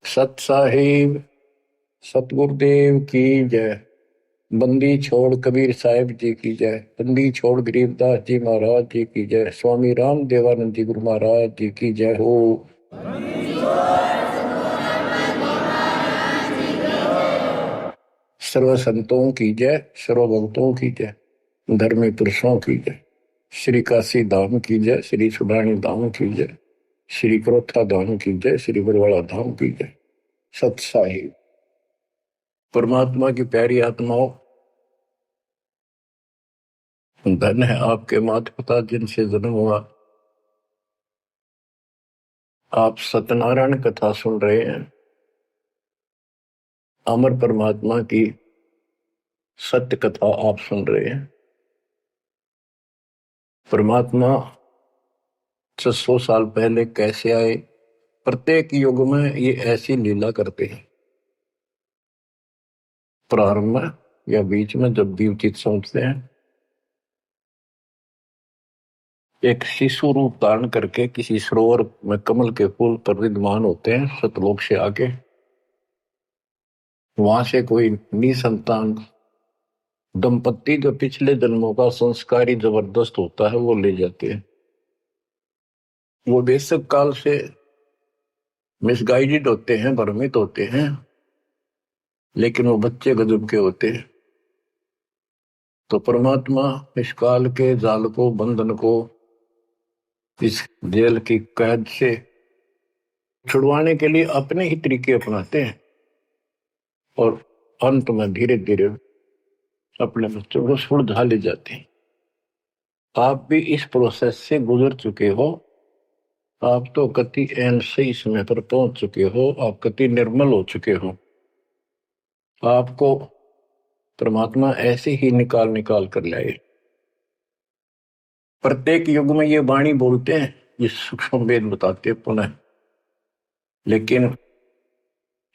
सत साहिब सतगुरुदेव की जय। बंदी छोड़ कबीर साहिब जी की जय। बंदी छोड़ गरीबदास जी महाराज जी की जय। स्वामी राम देवानंद जी गुरु महाराज जी की जय हो। सर्व संतों की जय, सर्व भक्तों की जय, धर्मी पुरुषों की जय। श्री काशी धाम की जय, श्री सुडानी धाम की जय, श्री क्रोथा धाम की जय, श्री बरवाड़ा धाम की जय। सत साहिब परमात्मा की प्यारी आत्माओं, धन है आपके माता पिता जिनसे जन्म हुआ। आप सत्यनारायण कथा सुन रहे हैं। अमर परमात्मा की सत्य कथा आप सुन रहे हैं। परमात्मा 600 साल पहले कैसे आए, प्रत्येक युग में ये ऐसी लीला करते हैं। प्रारंभ में या बीच में जब भी उचित समझते हैं, एक शिशु रूप धारण करके किसी सरोवर में कमल के फूल पर विद्यमान होते हैं सतलोक से आके। वहां से कोई निसंतान दंपत्ति जो पिछले जन्मों का संस्कारी जबरदस्त होता है वो ले जाते हैं। वो बेशक काल से मिसगाइडेड होते हैं, भ्रमित होते हैं, लेकिन वो बच्चे गजब के होते हैं। तो परमात्मा इस काल के जाल को, बंधन को, इस जेल की कैद से छुड़वाने के लिए अपने ही तरीके अपनाते हैं और अंत में धीरे धीरे अपने बच्चों को सुलझा ले जाते हैं। आप भी इस प्रोसेस से गुजर चुके हो। आप तो कति एन सही समय पर पहुंच चुके हो। आप कति निर्मल हो चुके हो। आपको परमात्मा ऐसे ही निकाल निकाल कर लाए। प्रत्येक युग में ये वाणी बोलते हैं, ये सूक्ष्म वेद बताते पुनः, लेकिन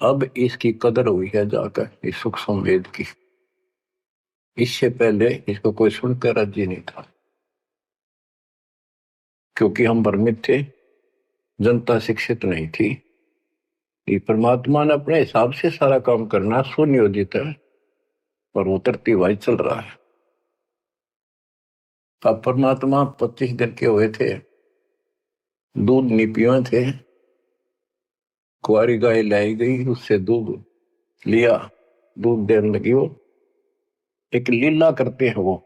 अब इसकी कदर हुई है जाकर इस सूक्ष्म वेद की। इससे पहले इसको कोई सुनकर राजी नहीं था, क्योंकि हम भ्रमित थे, जनता शिक्षित नहीं थी। ये परमात्मा ने अपने हिसाब से सारा काम करना सुनियोजित है और उतरती हुई चल रहा है। अब परमात्मा 25 दिन के हुए थे, दूध नहीं पिए थे। कुंवारी गाय लाई गई, उससे दूध लिया, दूध देने लगी। वो एक लीला करते हैं, वो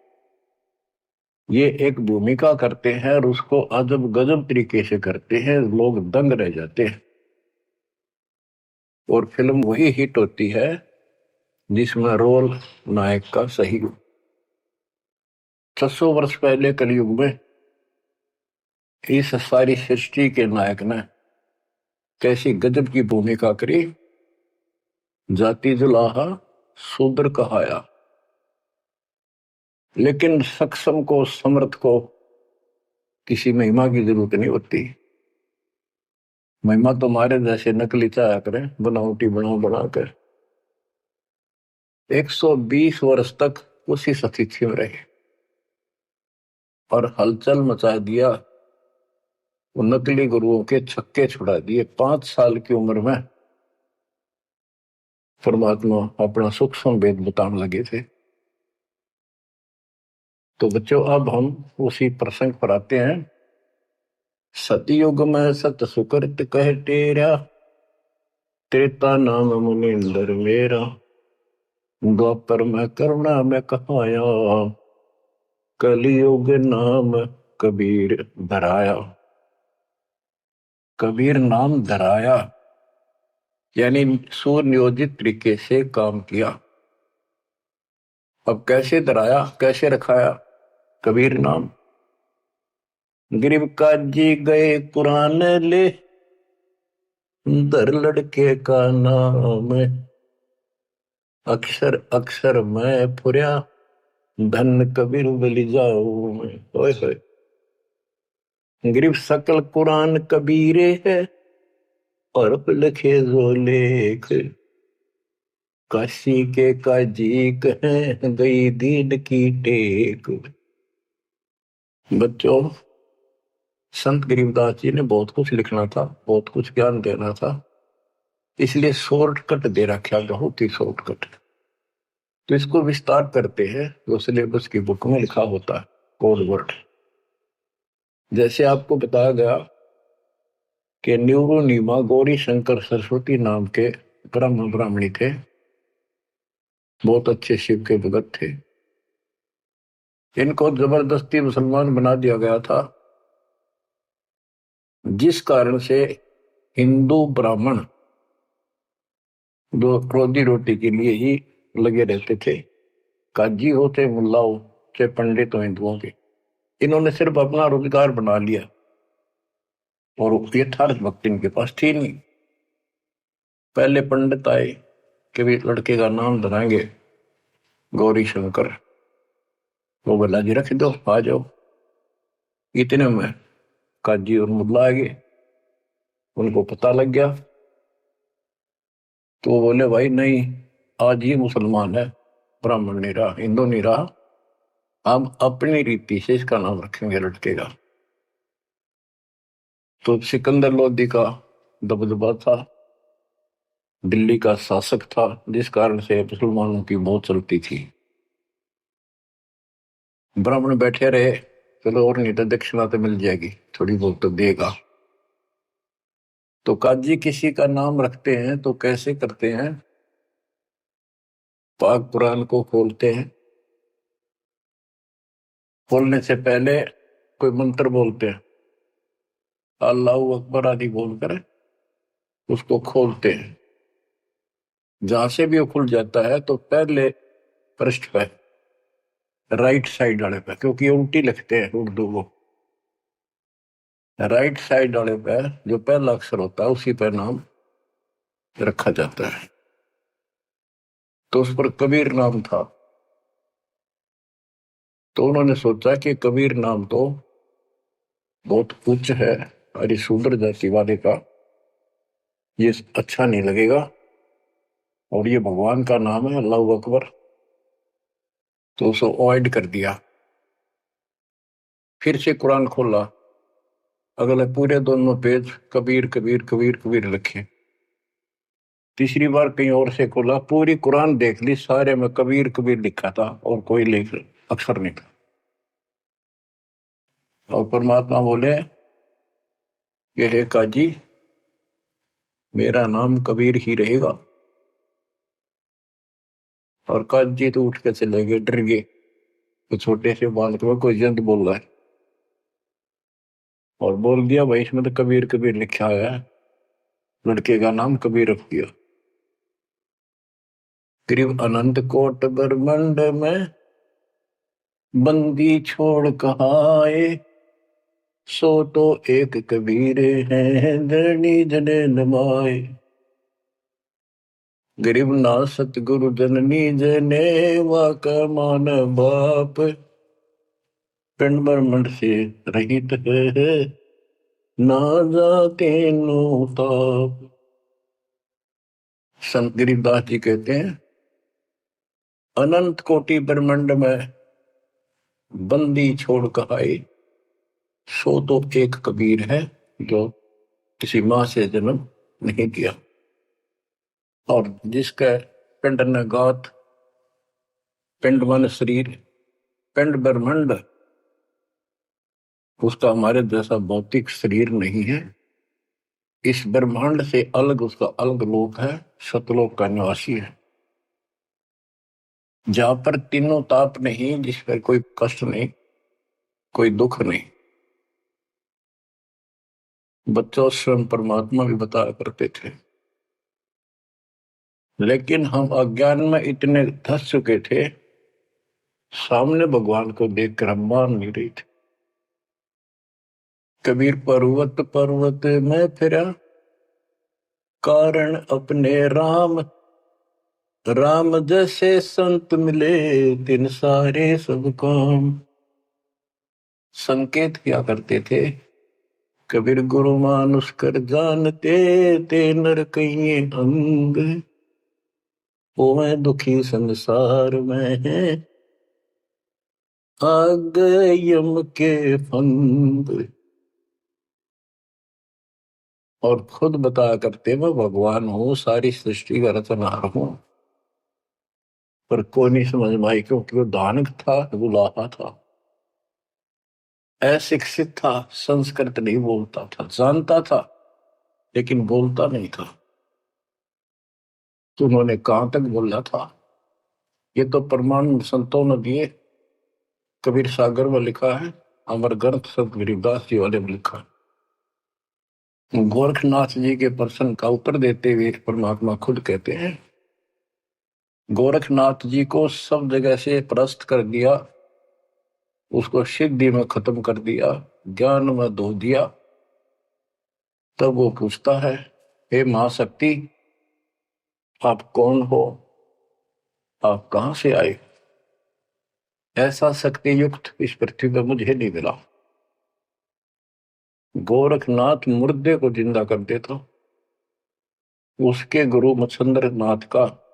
ये एक भूमिका करते हैं और उसको अजब गजब तरीके से करते हैं। लोग दंग रह जाते हैं और फिल्म वही हिट होती है जिसमें रोल नायक का सही। 600 वर्ष पहले कलयुग में इस सारी सृष्टि के नायक ने कैसी गजब की भूमिका करी। जाति जुलाहा शूद्र कहाया, लेकिन सक्षम को, समर्थ को किसी महिमा की जरूरत नहीं होती। महिमा तो हमारे जैसे नकली चाया करें, बनावटी बनाकर 120 वर्ष तक उसी स्थिति में रहे और हलचल मचा दिया। वो नकली गुरुओं के छक्के छुड़ा दिए। 5 साल की उम्र में परमात्मा अपना सूक्ष्म वेद बताने लगे थे। तो बच्चों, अब हम उसी प्रसंग पर आते हैं। सतयुग में सत सुकृत कह टेरा, त्रेता नाम मुनिंदर मेरा, द्वापर में करुणा में कहाया, कलयुग नाम कबीर धराया। कबीर नाम धराया यानी सुनियोजित तरीके से काम किया। अब कैसे धराया, कैसे रखाया कबीर नाम? गरीब काजी गए कुरान ले, दर लड़के का नाम, अक्षर अक्षर मैं फुरिया, धन कबीर बलि जाऊं मैं। होए होए, गरीब सकल कुरान कबीरे है, और लिखे जो लेख, काशी के काजी कहें गई दीन की टेक। बच्चों, संत गरीबदास जी ने बहुत कुछ लिखना था, बहुत कुछ ज्ञान देना था, इसलिए शॉर्टकट दे रखा, बहुत ही शॉर्टकट। तो इसको विस्तार करते हैं जो सिलेबस की बुक में लिखा होता है, कोड वर्ड। जैसे आपको बताया गया कि न्यूरो नीमा गौरी शंकर सरस्वती नाम के ब्राह्मणी थे, बहुत अच्छे शिव के भगत थे। इनको जबरदस्ती मुसलमान बना दिया गया था, जिस कारण से हिंदू ब्राह्मण जो रोजी रोटी के लिए ही लगे रहते थे, काजी हो चाहे मुल्ला हो चाहे पंडित हो हिंदुओं के, इन्होंने सिर्फ अपना रोजगार बना लिया और यथार्थ भक्ति इनके पास थी नहीं। पहले पंडित आए कि भी लड़के का नाम धराएंगे गौरी शंकर, वो बोला जी रख दो, आ जाओ। इतने में काजी और मुल्ला आ गए, उनको पता लग गया, तो वो बोले भाई नहीं, आज ही मुसलमान है, ब्राह्मण नहीं रहा, हिंदू नहीं रहा, हम अपनी रीति से इसका नाम रखेंगे लड़के का। तो सिकंदर लोदी का दबदबा था, दिल्ली का शासक था, जिस कारण से मुसलमानों की मौत चलती थी। ब्राह्मण बैठे रहे, चलो और नहीं तो दक्षिणा तो मिल जाएगी, थोड़ी बहुत तो देगा। तो काजी किसी का नाम रखते हैं तो कैसे करते हैं, पाक कुरान को खोलते हैं, खोलने से पहले कोई मंत्र बोलते हैं, अल्लाह अकबर आदि बोलकर उसको खोलते हैं। जहां से भी वो खुल जाता है तो पहले पृष्ठ पे, राइट साइड वाले पे, क्योंकि ये उल्टी लिखते हैं उर्दू को, राइट साइड वाले पे जो पहला अक्षर होता है उसी पर नाम रखा जाता है। तो उस पर कबीर नाम था। तो उन्होंने सोचा कि कबीर नाम तो बहुत उच्च है, अरे शूद्र जाति वाले का ये अच्छा नहीं लगेगा, और ये भगवान का नाम है अल्लाह अकबर, तो उसे अवॉइड कर दिया। फिर से कुरान खोला, अगले पूरे दोनों पेज कबीर कबीर कबीर कबीर लिखे। तीसरी बार कहीं और से खोला, पूरी कुरान देख ली, सारे में कबीर कबीर लिखा था और कोई लेख अक्षर नहीं था। और परमात्मा बोले कि हे काजी, मेरा नाम कबीर ही रहेगा। और काजी तो उठ के चले गए, डर गए, तो छोटे से बालक में कोई जंत बोल रहा है, और बोल दिया भाई इसमें तो कबीर कबीर लिखा है, लड़के का नाम कबीर रख दिया। करीब अनंत कोट ब्रह्मांड में बंदी छोड़ कहाए, सो तो एक कबीर है धरणी जने नमाए। गरीब ना सतगुरु जननी जने वाका मान बाप, पिंड ब्रह्मंड से रहित है ना जाते नो ताप। संत गरीबदास जी कहते हैं, अनंत कोटि ब्रह्मांड में बंदी छोड़ कहाए, सो तो एक कबीर है जो किसी मां से जन्म नहीं किया, और जिसका पिंड न गात, पिंड मन शरीर, पिंड ब्रह्मांड, उसका हमारे जैसा भौतिक शरीर नहीं है, इस ब्रह्मांड से अलग उसका अलग लोक है, सतलोक का निवासी है, जहां पर तीनों ताप नहीं, जिस पर कोई कष्ट नहीं, कोई दुख नहीं। बच्चों स्वयं परमात्मा भी बताया करते थे, लेकिन हम अज्ञान में इतने धस चुके थे, सामने भगवान को देखकर हम मान नहीं रहे थे। कबीर पर्वत पर्वत में फिरा, कारण अपने राम, राम जैसे संत मिले तिन सारे सब काम। संकेत किया करते थे, कबीर गुरु मानुष कर जानते, ते नर कहिए अंग, वो मैं दुखी संसार में है, आ गए यम के फंग। और खुद बताया करते मैं भगवान हूं, सारी सृष्टि का रचनहार हूं। पर कोई नहीं समझ में आई, क्योंकि वो दानक था, बुलाहा था, अशिक्षित था, संस्कृत नहीं बोलता था, जानता था लेकिन बोलता नहीं था। तो उन्होंने कहां तक बोला था, ये तो प्रमाण संतों ने दिए। कबीर सागर में लिखा है, अमर ग्रंथ संत गरीबदास जी वाले में लिखा है। गोरखनाथ जी के प्रश्न का उत्तर देते हुए परमात्मा खुद कहते हैं, गोरखनाथ जी को सब जगह से परास्त कर दिया, उसको सिद्धि में खत्म कर दिया, ज्ञान में धो दिया। तब वो पूछता है, हे महाशक्ति, आप कौन हो, आप कहां से आए? ऐसा शक्ति युक्त इस पृथ्वी पर मुझे नहीं मिला। गोरखनाथ मुर्दे को जिंदा कर देता, उसके गुरु मच्छंद्र नाथ का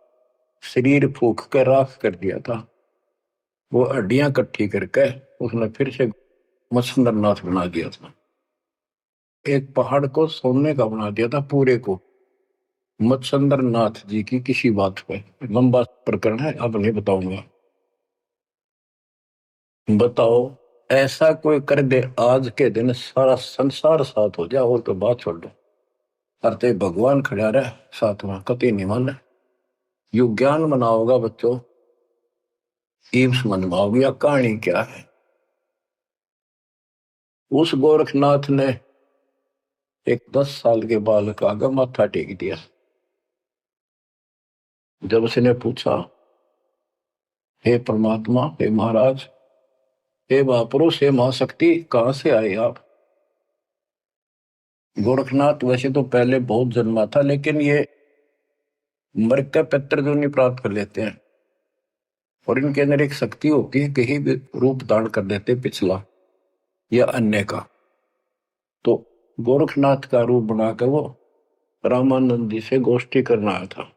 शरीर फूक कर राख कर दिया था। वो हड्डियां इकट्ठी करके उसने फिर से मच्छंद्र नाथ बना दिया था। एक पहाड़ को सोने का बना दिया था पूरे को। मच्छंद्र नाथ जी की किसी बात पे लंबा प्रकरण है, अब नहीं बताऊंगा। बताओ, ऐसा कोई कर दे आज के दिन सारा संसार साथ हो जाए, और तो बात छोड़ दो, अरे भगवान खड़ा रहे साथ में, कति नहीं माने। यु ज्ञान मनाओगा बच्चों, ईब मनवाओगी, या कहानी क्या है। उस गोरखनाथ ने एक 10 साल के बालक आगे माथा टेक दिया। जब उसने पूछा, हे परमात्मा, हे महाराज, हे महापुरुष, हे महाशक्ति, कहां से आए आप? गोरखनाथ वैसे तो पहले बहुत जन्मा था, लेकिन ये मर के पितृ जो नहीं प्राप्त कर लेते हैं, और इनके अंदर एक शक्ति होती है, कहीं भी रूप धारण कर देते पिछला या अन्य का। तो गोरखनाथ का रूप बनाकर वो रामानंद जी से गोष्ठी करना आया था।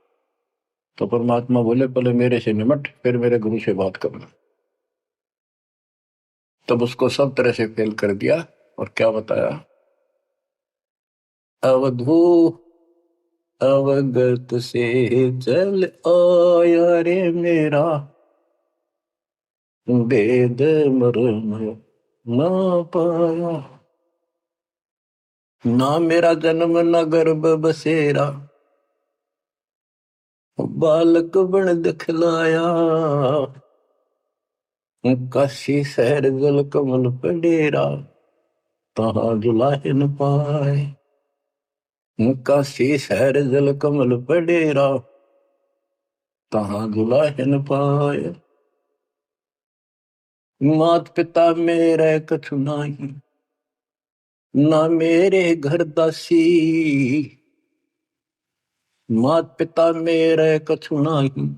तो परमात्मा बोले, पहले मेरे से निमट, फिर मेरे गुरु से बात करना। तब उसको सब तरह से फेल कर दिया, और क्या बताया, अवधू अवगत से चल आया रे मेरा, वेद मर्म ना पाया। ना मेरा जन्म न गर्भ बसेरा, बालक बन दिखलाया। काशी शहर जल कमल पडेरा, तहाँ जुलाहे न पाए। काशी शहर जल कमल पडेरा, तहाँ जुलाहे न पाए। मात पिता मेरे कछु नाही, ना मेरे घर दासी। मात पिता मेरे कछु नाही,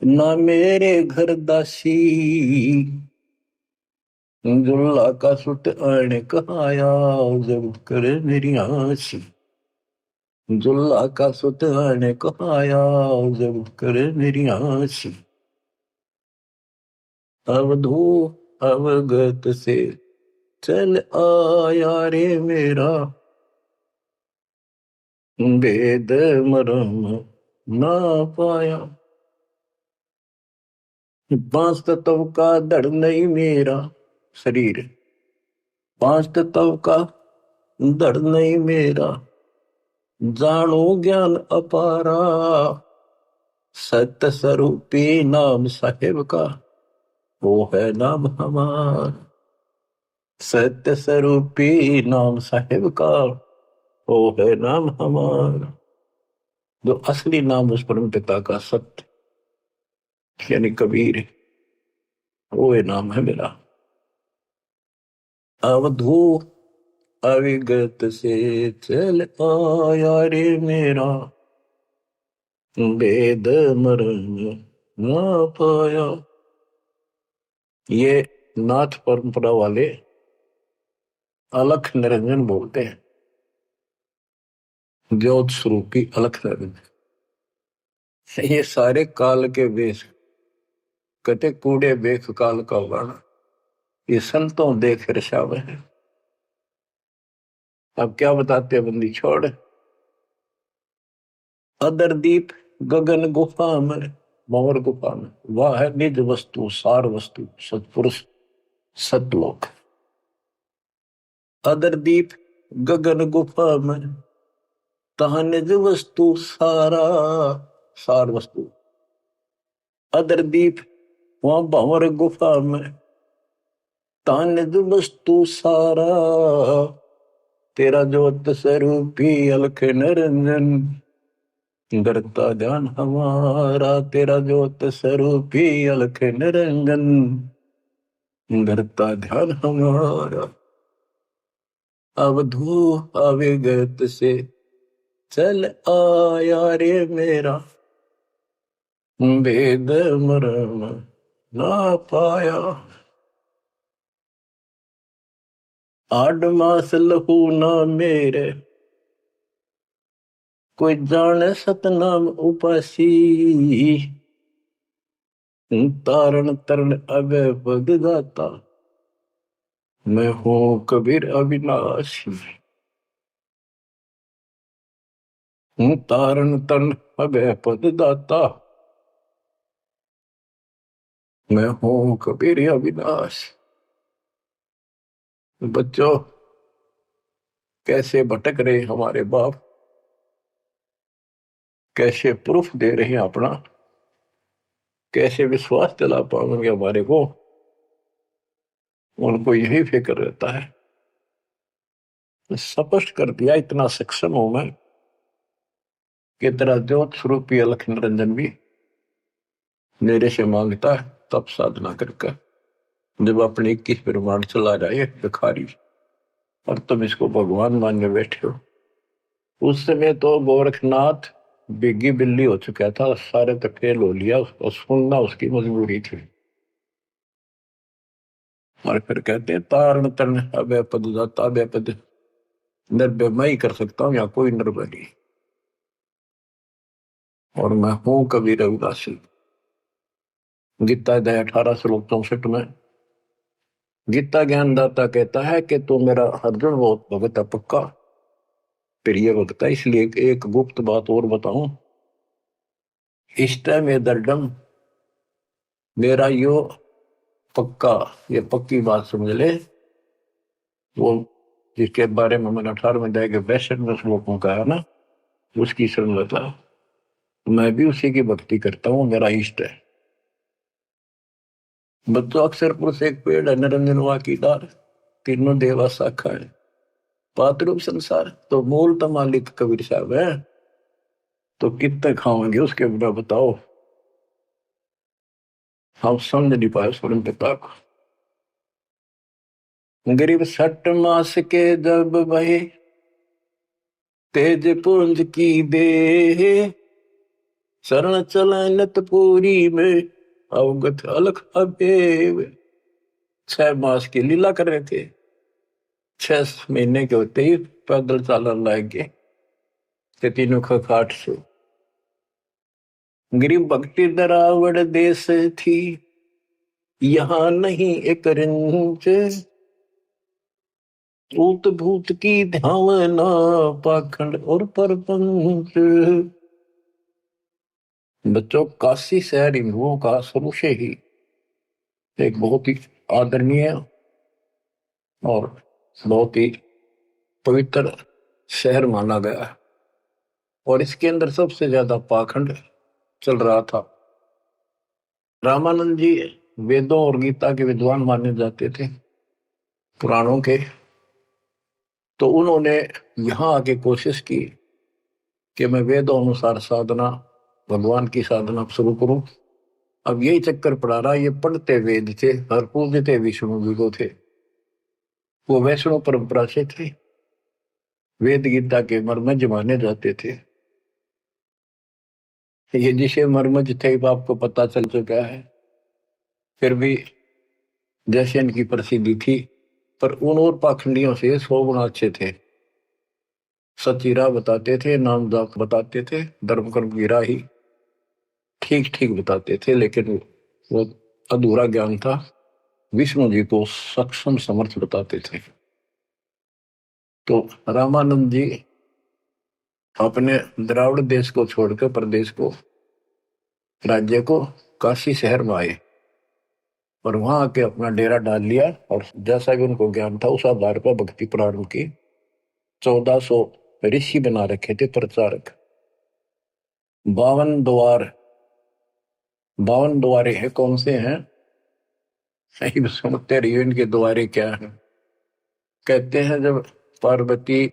ना मेरे घर दासी। जुल्ला का सुत आने कहाया, जब करे मेरी आसी। जुल्ला का सुत आने कहाया, जब करे मेरी आसी। अवधू अवगत से चल आया रे मेरा, वेद मरम ना पाया। पांच तत्व का धड़ नहीं मेरा शरीर, पांच तत्व का धड़ नहीं मेरा। जानो ज्ञान अपारा, सत्य स्वरूपी नाम साहेब का, वो है नाम हमारा। सत्य स्वरूपी नाम साहेब का, वो है नाम हमारा। जो असली नाम उस परम पिता का सत्य यानी कबीर है, वो ये नाम है मेरा। अवधू अविगत से चल आया रे मेरा, वेद मरण ना पाया। ये नाथ परंपरा वाले अलख निरंजन बोलते हैं, ज्योत स्वरूपी अलख निरंजन। ये सारे काल के वेश, कहते कूड़े बेख काल का वाणा, ये संतों देख रसाव है। अब क्या बताते हैं बंदी छोड़। अदर दीप गगन गुफा में, भंवर गुफा में, वह है निज वस्तु सार वस्तु सतपुरुष सतलोक। अदर दीप गगन गुफा में, तहा निज वस्तु सारा सार वस्तु। अदर दीप वहां भंवर गुफा में, तहा निज वस्तु सारा। तेरा ज्योत स्वरूपी अलख निरंजन, करता ध्यान हमारा। तेरा ज्योत स्वरूपी अलख निरंजन, करता ध्यान हमारा। अवधू अविगत से चल आया रे मेरा, भेद मरम ना पाया। 8 मास लहू ना मेरे, कोई जाने सतनाम उपासी। तारण तरण अभय पद दाता, मैं हूं कबीर अविनाशी। तारण तरण अभय पद दाता, मैं हूं कबीर अविनाशी। बच्चों, कैसे भटक रहे हमारे बाप, कैसे प्रूफ दे रहे हैं अपना, कैसे विश्वास दिला पाएंगे हमारे को। उनको यही फिक्र रहता है। स्पष्ट कर दिया, इतना सक्षम हूं मैं कि तेरा ज्योत स्वरूपी अलख निरंजन भी मेरे से मांगता है तब साधना करके। जब अपने 21 ब्रह्मांड चला जाए भिखारी, और तुम इसको भगवान मानने बैठे हो। उस समय तो गोरखनाथ बिग्गी बिल्ली हो चुका था, सारे तक फेल हो लिया, उसको सुनना उसकी मजबूरी थी। और फिर कहते हैं तारण तरण अभय पद दाता, अभय पद निर्भय मैं ही कर सकता हूं, या कोई निर्भय नहीं। और मैं हूं कबीर रविदासी। गीता अध्याय 18 श्लोक 64 में गीता ज्ञानदाता कहता है कि तू मेरा अर्जुन बहुत भगत है, पक्का प्रिय भक्त है। इसलिए एक गुप्त बात और बताऊं, इष्ट में दर्डम, मेरा यो पक्का, ये पक्की बात समझ ले। वो जिसके बारे में मैंने 18वें अध्याय के 62 श्लोकों का है ना, उसकी शरण लेता, मैं भी उसी की भक्ति करता हूं, मेरा इष्ट है। बच्चों, अक्षर पुरुष एक पेड़ है, निरंजन वाकीदार, तीनों देवा शाखा है, पातरूप संसार। तो मूल तो मालिक कबीर साहब है, तो कितने खाओगे उसके बिना बताओ। हम समझ नहीं पाए स्वयं पिता को। गरीब 6 मास के जब बहे, तेज पुंज की दे, शरण चलनत पूरी में, अवगत अलख अबेव। 6 मास की लीला कर रहे थे, 6 महीने के होते ही पैदल चालन लग गए तीनों खाट से। गरीब भक्ति दरावड़ देश थी, यहां नहीं एक रिंच, ऊत भूत की ध्यावना, पाखंड और परपंच। बच्चों, काशी शहर हिंदुओं का शुरू से ही एक बहुत ही आदरणीय और बहुत ही पवित्र शहर माना गया है। और इसके अंदर सबसे ज्यादा पाखंड चल रहा था। रामानंद जी वेदों और गीता के विद्वान माने जाते थे, पुराणों के। तो उन्होंने यहां आके कोशिश की कि मैं वेदों अनुसार साधना, भगवान की साधना शुरू करूं। अब यही चक्कर पड़ा रहा, ये पढ़ते वेद थे और पूजते विष्णु जी को थे। वो वैष्णव परंपरा से थे, वेद गीता के मर्मज माने जाते थे। ये जिसे मर्मज थे आपको पता चल चुका है, फिर भी जैसे इनकी प्रसिद्धि थी, पर उन और पाखंडियों से 100 गुना अच्छे थे। सच्ची राह बताते थे, नाम जाप बताते थे, धर्म कर्म की राह ही ठीक ठीक बताते थे। लेकिन वो अधूरा ज्ञान था, विष्णु जी को सक्षम समर्थ बताते थे। तो रामानंद जी अपने द्राविड़ देश को छोड़कर प्रदेश को, राज्य को, काशी शहर में आए और वहां आके अपना डेरा डाल लिया। और जैसा भी उनको ज्ञान था उस आधार पर भक्ति प्रारंभ की। 1400 ऋषि बना रखे थे प्रचारक। 52 द्वार, 52 द्वारे हैं। कौन से हैं? सही सुनते रहिए इनके द्वारे क्या है। कहते हैं जब पार्वती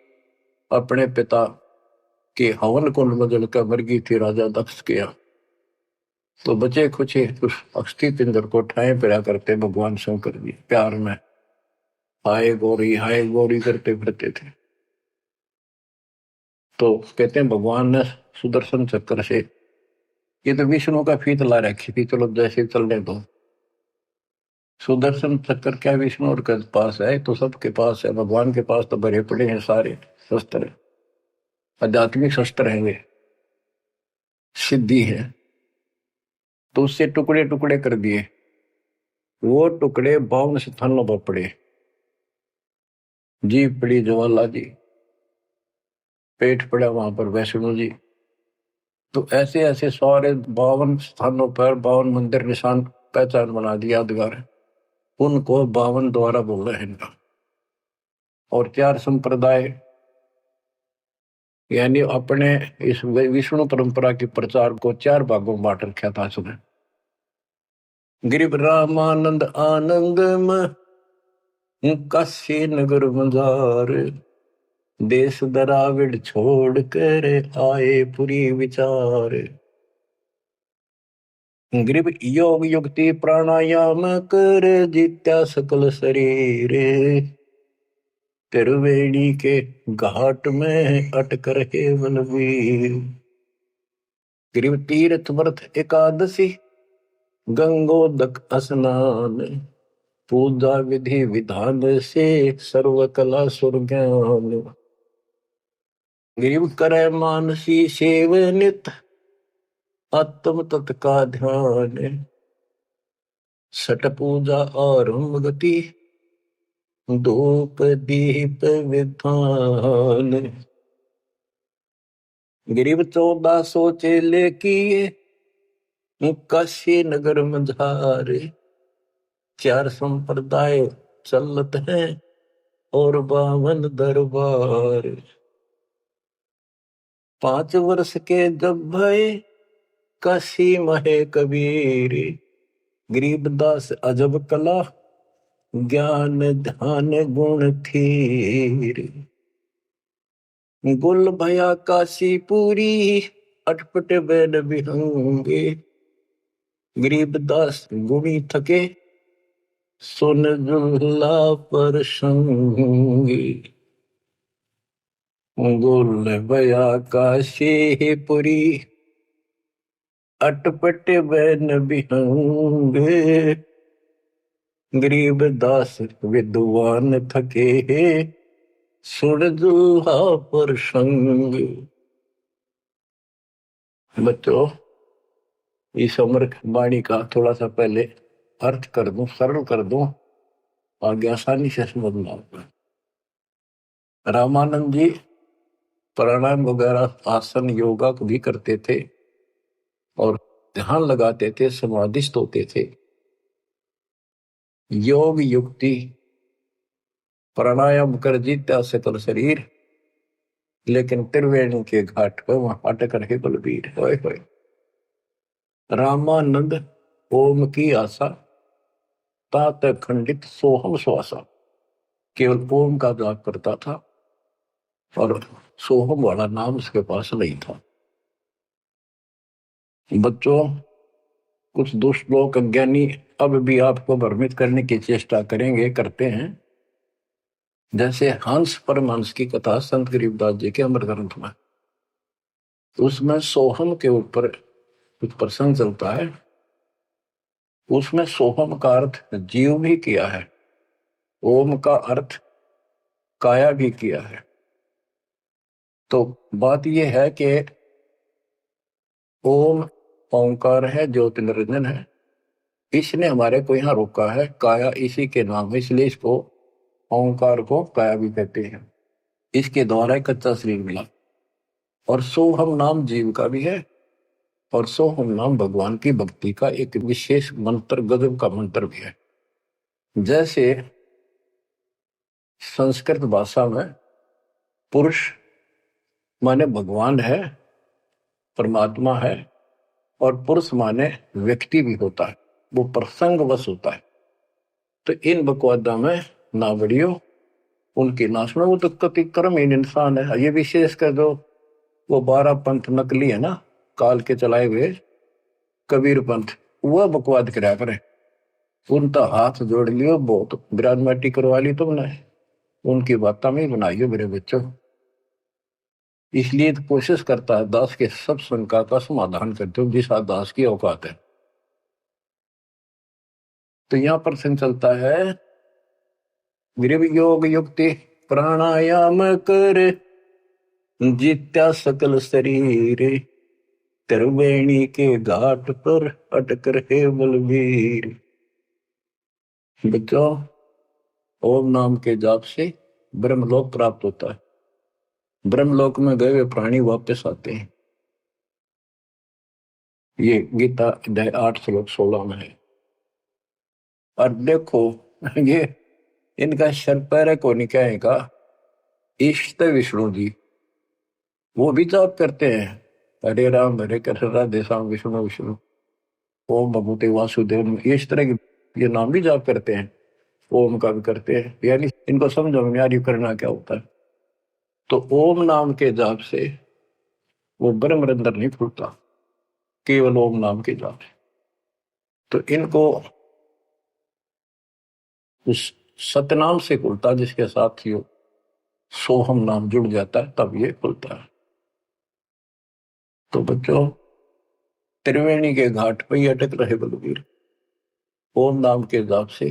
अपने पिता के हवन कुंड में जलकर मर गई थी राजा दक्ष के यहाँ, तो बचे कुछ उस अस्थि पिंजर को ठाए पिरा करते भगवान शंकर जी प्यार में हाय गौरी करते फिरते थे। तो कहते हैं भगवान ने सुदर्शन चक्र से, ये तो विष्णु का फीत ला रखी थी, चलो जैसे चलने दो। सुदर्शन चक्र क्या विष्णु और के पास है? तो सबके पास है। भगवान के पास तो भरे पड़े हैं सारे शस्त्र, आध्यात्मिक शस्त्र हैं, वे सिद्धि है। तो उससे टुकड़े टुकड़े कर दिए। वो टुकड़े 52 स्थानों पर पड़े। जीभ पड़ी ज्वाला जी, पेट पड़ा वहां पर वैष्णो जी। तो ऐसे ऐसे सारे 52 स्थानों पर 52 मंदिर निशान पहचान बना दिया यादगार। उनको 52 द्वारा बोला है इनका। और 4 संप्रदाय, यानी अपने इस विष्णु परंपरा के प्रचार को 4 भागों में बांट रखा था उसने। गिरिव रामानंद आनंद काशी नगर मजार, देश दराविड छोड़ कर आए पुरी विचार। गिरिव योग युक्ति प्राणायाम कर जित्या सकल शरीर, त्रिवेणी के घाट में अटक रहे बलवीर। गिरिव तीर्थ व्रत एकादशी, गंगोदक स्नान, पूजा विधि विधान से सर्व कला सुर ज्ञान। गिरिव करे मानसी सेव नित, आत्म तत् का ध्यान, सट पूजा और गति, धूप दीप विधान। गिरिव 1400 चेले किए, काशी नगर मझारे, 4 संप्रदाय चलत हैं और 52 दरबार। 5 वर्ष के जब भय काशी महे कबीर, गरीबदास अजब कला ज्ञान ध्यान गुण थीर। गुल भया काशी पूरी, अटपट बैन बिहंगे, गरीबदास गुणी थके, सुन जुल्ला पर संगी। गुल भया काशी पुरी, अटपट बैन बिहंगे, गरीबदास विद्वान थके, सुन जुल्हा पर संग। बच्चों, इस अमर वाणी का थोड़ा सा पहले अर्थ कर दूं, सरल कर दूं, आगे आसानी से समझना होगा। रामानंद जी प्राणायाम वगैरह आसन योगा भी करते थे और ध्यान लगाते थे, समाधिस्थ होते थे। योग युक्ति प्राणायाम कर जीत्या सकल शरीर, लेकिन त्रिवेणी के घाट पर वहां अटक रहे बलबीर। होए होए। रामानंद ओम की आशा, तात खंडित सोहम श्वासा, केवल ओम का जाप करता था और सोहम वाला नाम उसके पास नहीं था। बच्चों, कुछ दुष्ट लोग अज्ञानी अब भी आपको भ्रमित करने की चेष्टा करेंगे, करते हैं। जैसे हंस परमहंस की कथा संत गरीबदास जी के अमर ग्रंथ में, उसमें सोहम के ऊपर कुछ प्रसंग चलता है। उसमें सोहम का अर्थ जीव भी किया है, ओम का अर्थ काया भी किया है। तो बात यह है कि ओम ओंकार है, ज्योति निरंजन है, इसने हमारे को यहाँ रोका है। काया इसी के नाम है, इसलिए इसको ओंकार को काया भी कहते हैं। इसके द्वारा एक कच्चा शरीर मिला। और सोहम नाम जीव का भी है, और सोहम नाम भगवान की भक्ति का एक विशेष मंत्र, गजब का मंत्र भी है। जैसे संस्कृत भाषा में पुरुष माने भगवान है, परमात्मा है, और पुरुष माने व्यक्ति भी होता है, वो प्रसंगवश होता है। तो इन बकवादा में ना बढ़ियो उनकी नाश में, वो तो कति कर्महीन इंसान है। ये विशेष कर जो वो 12 पंथ नकली है ना, काल के चलाए हुए कबीर पंथ, वह बकवाद करा करे। उनका हाथ जोड़ लियो, बहुत विराजमाटी करवा ली तुमने, उनकी बातों में बनाइयो मेरे बच्चों। इसलिए तो कोशिश करता है दास के सब शंका का समाधान करते हो, जिस दास की औकात है। तो यहां प्रश्न चलता है, गृह योग युक्ति प्राणायाम कर जित्या सकल शरीर, त्रिवेणी के घाट पर अटक रहे बलवीर। बच्चों, ओम नाम के जाप से ब्रह्मलोक प्राप्त होता है। ब्रह्मलोक में गए हुए प्राणी वापस आते हैं। ये गीता अध्याय 8 श्लोक 16 में है। और देखो, ये इनका शर पैर को निकाय का इष्ट विष्णु जी, वो भी जाप करते हैं, हरे राम हरे कृष्ण राधे श्याम विष्णु विष्णु ओम भगवते वासुदेव, इस तरह के ये नाम भी जाप करते हैं, ओम का भी करते हैं। यानी इनको समझो में यार करना क्या होता है। तो ओम नाम के जाप से वो ब्रह्म रंध्र नहीं खुलता, केवल ओम नाम के जाप से। तो इनको उस सतनाम से खुलता, जिसके साथ ही सोहम नाम जुड़ जाता है, तब ये खुलता है। तो बच्चों, त्रिवेणी के घाट पर ही अटक रहे बलवीर, ओम नाम के जाप से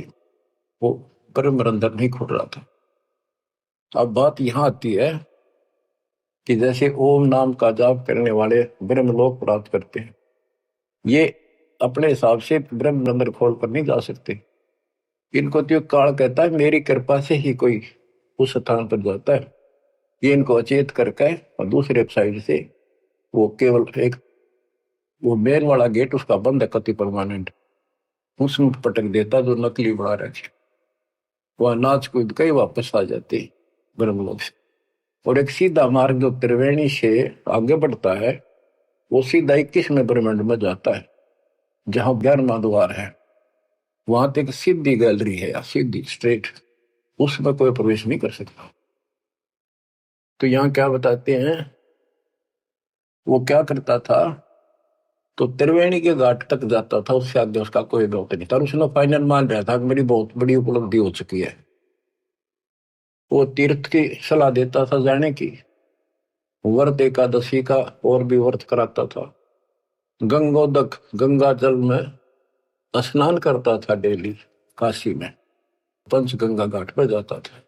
वो ब्रह्म रंध्र नहीं खुल रहा था। अब बात यहां आती है कि जैसे ओम नाम का जाप करने वाले ब्रह्मलोक प्राप्त करते हैं, ये अपने हिसाब से ब्रह्म रंध्र खोल कर नहीं जा सकते। इनको तो काल कहता है मेरी कृपा से ही कोई उस स्थान पर जाता है। ये इनको अचेत करके और दूसरे साइड से वो केवल एक वो मेन वाला गेट उसका बंद है, कति परमानेंट, उसमें पटक देता जो नकली बना रखे, वह नाच कूद के वापस आ जाते ब्रह्मलोक से। और एक सीधा मार्ग जो त्रिवेणी से आगे बढ़ता है, वो सीधा 21वें ब्रह्मांड में जाता है, जहां 11वां द्वार है। वहां तक सीधी गैलरी है, सीधी स्ट्रेट, उसमें कोई प्रवेश नहीं कर सकता। तो यहाँ क्या बताते हैं, वो क्या करता था, तो त्रिवेणी के घाट तक जाता था, उससे आगे उसका कोई बहुत नहीं था। उसने फाइनल मान रहा था कि मेरी बहुत बड़ी उपलब्धि हो चुकी है। वो तीर्थ की सलाह देता था जाने की, व्रत एकादशी का और भी व्रत कराता था, गंगोदक गंगा जल में स्नान करता था डेली, काशी में पंचगंगा घाट पर जाता था।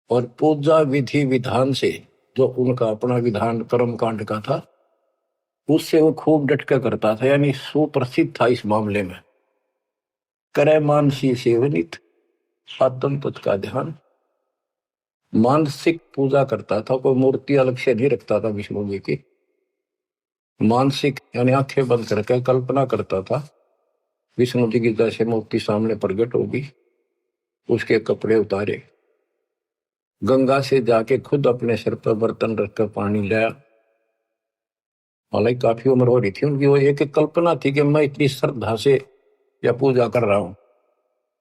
और पूजा विधि विधान से जो उनका अपना विधान कर्म कांड का था, उससे वो खूब डटका करता था, यानी सुप्रसिद्ध था इस मामले में। करे मानसी सेवनित आत्म तत् का ध्यान, मानसिक पूजा करता था, कोई मूर्ति अलग से नहीं रखता था विष्णु जी की। मानसिक यानी आंखें बंद करके कल्पना करता था विष्णु जी की जैसे मूर्ति सामने प्रकट होगी, उसके कपड़े उतारे, गंगा से जाके खुद अपने सिर पर बर्तन रखकर पानी लाया। हालांकि काफी उम्र हो रही थी उनकी, वो एक कल्पना थी कि मैं इतनी श्रद्धा से या पूजा कर रहा हूं।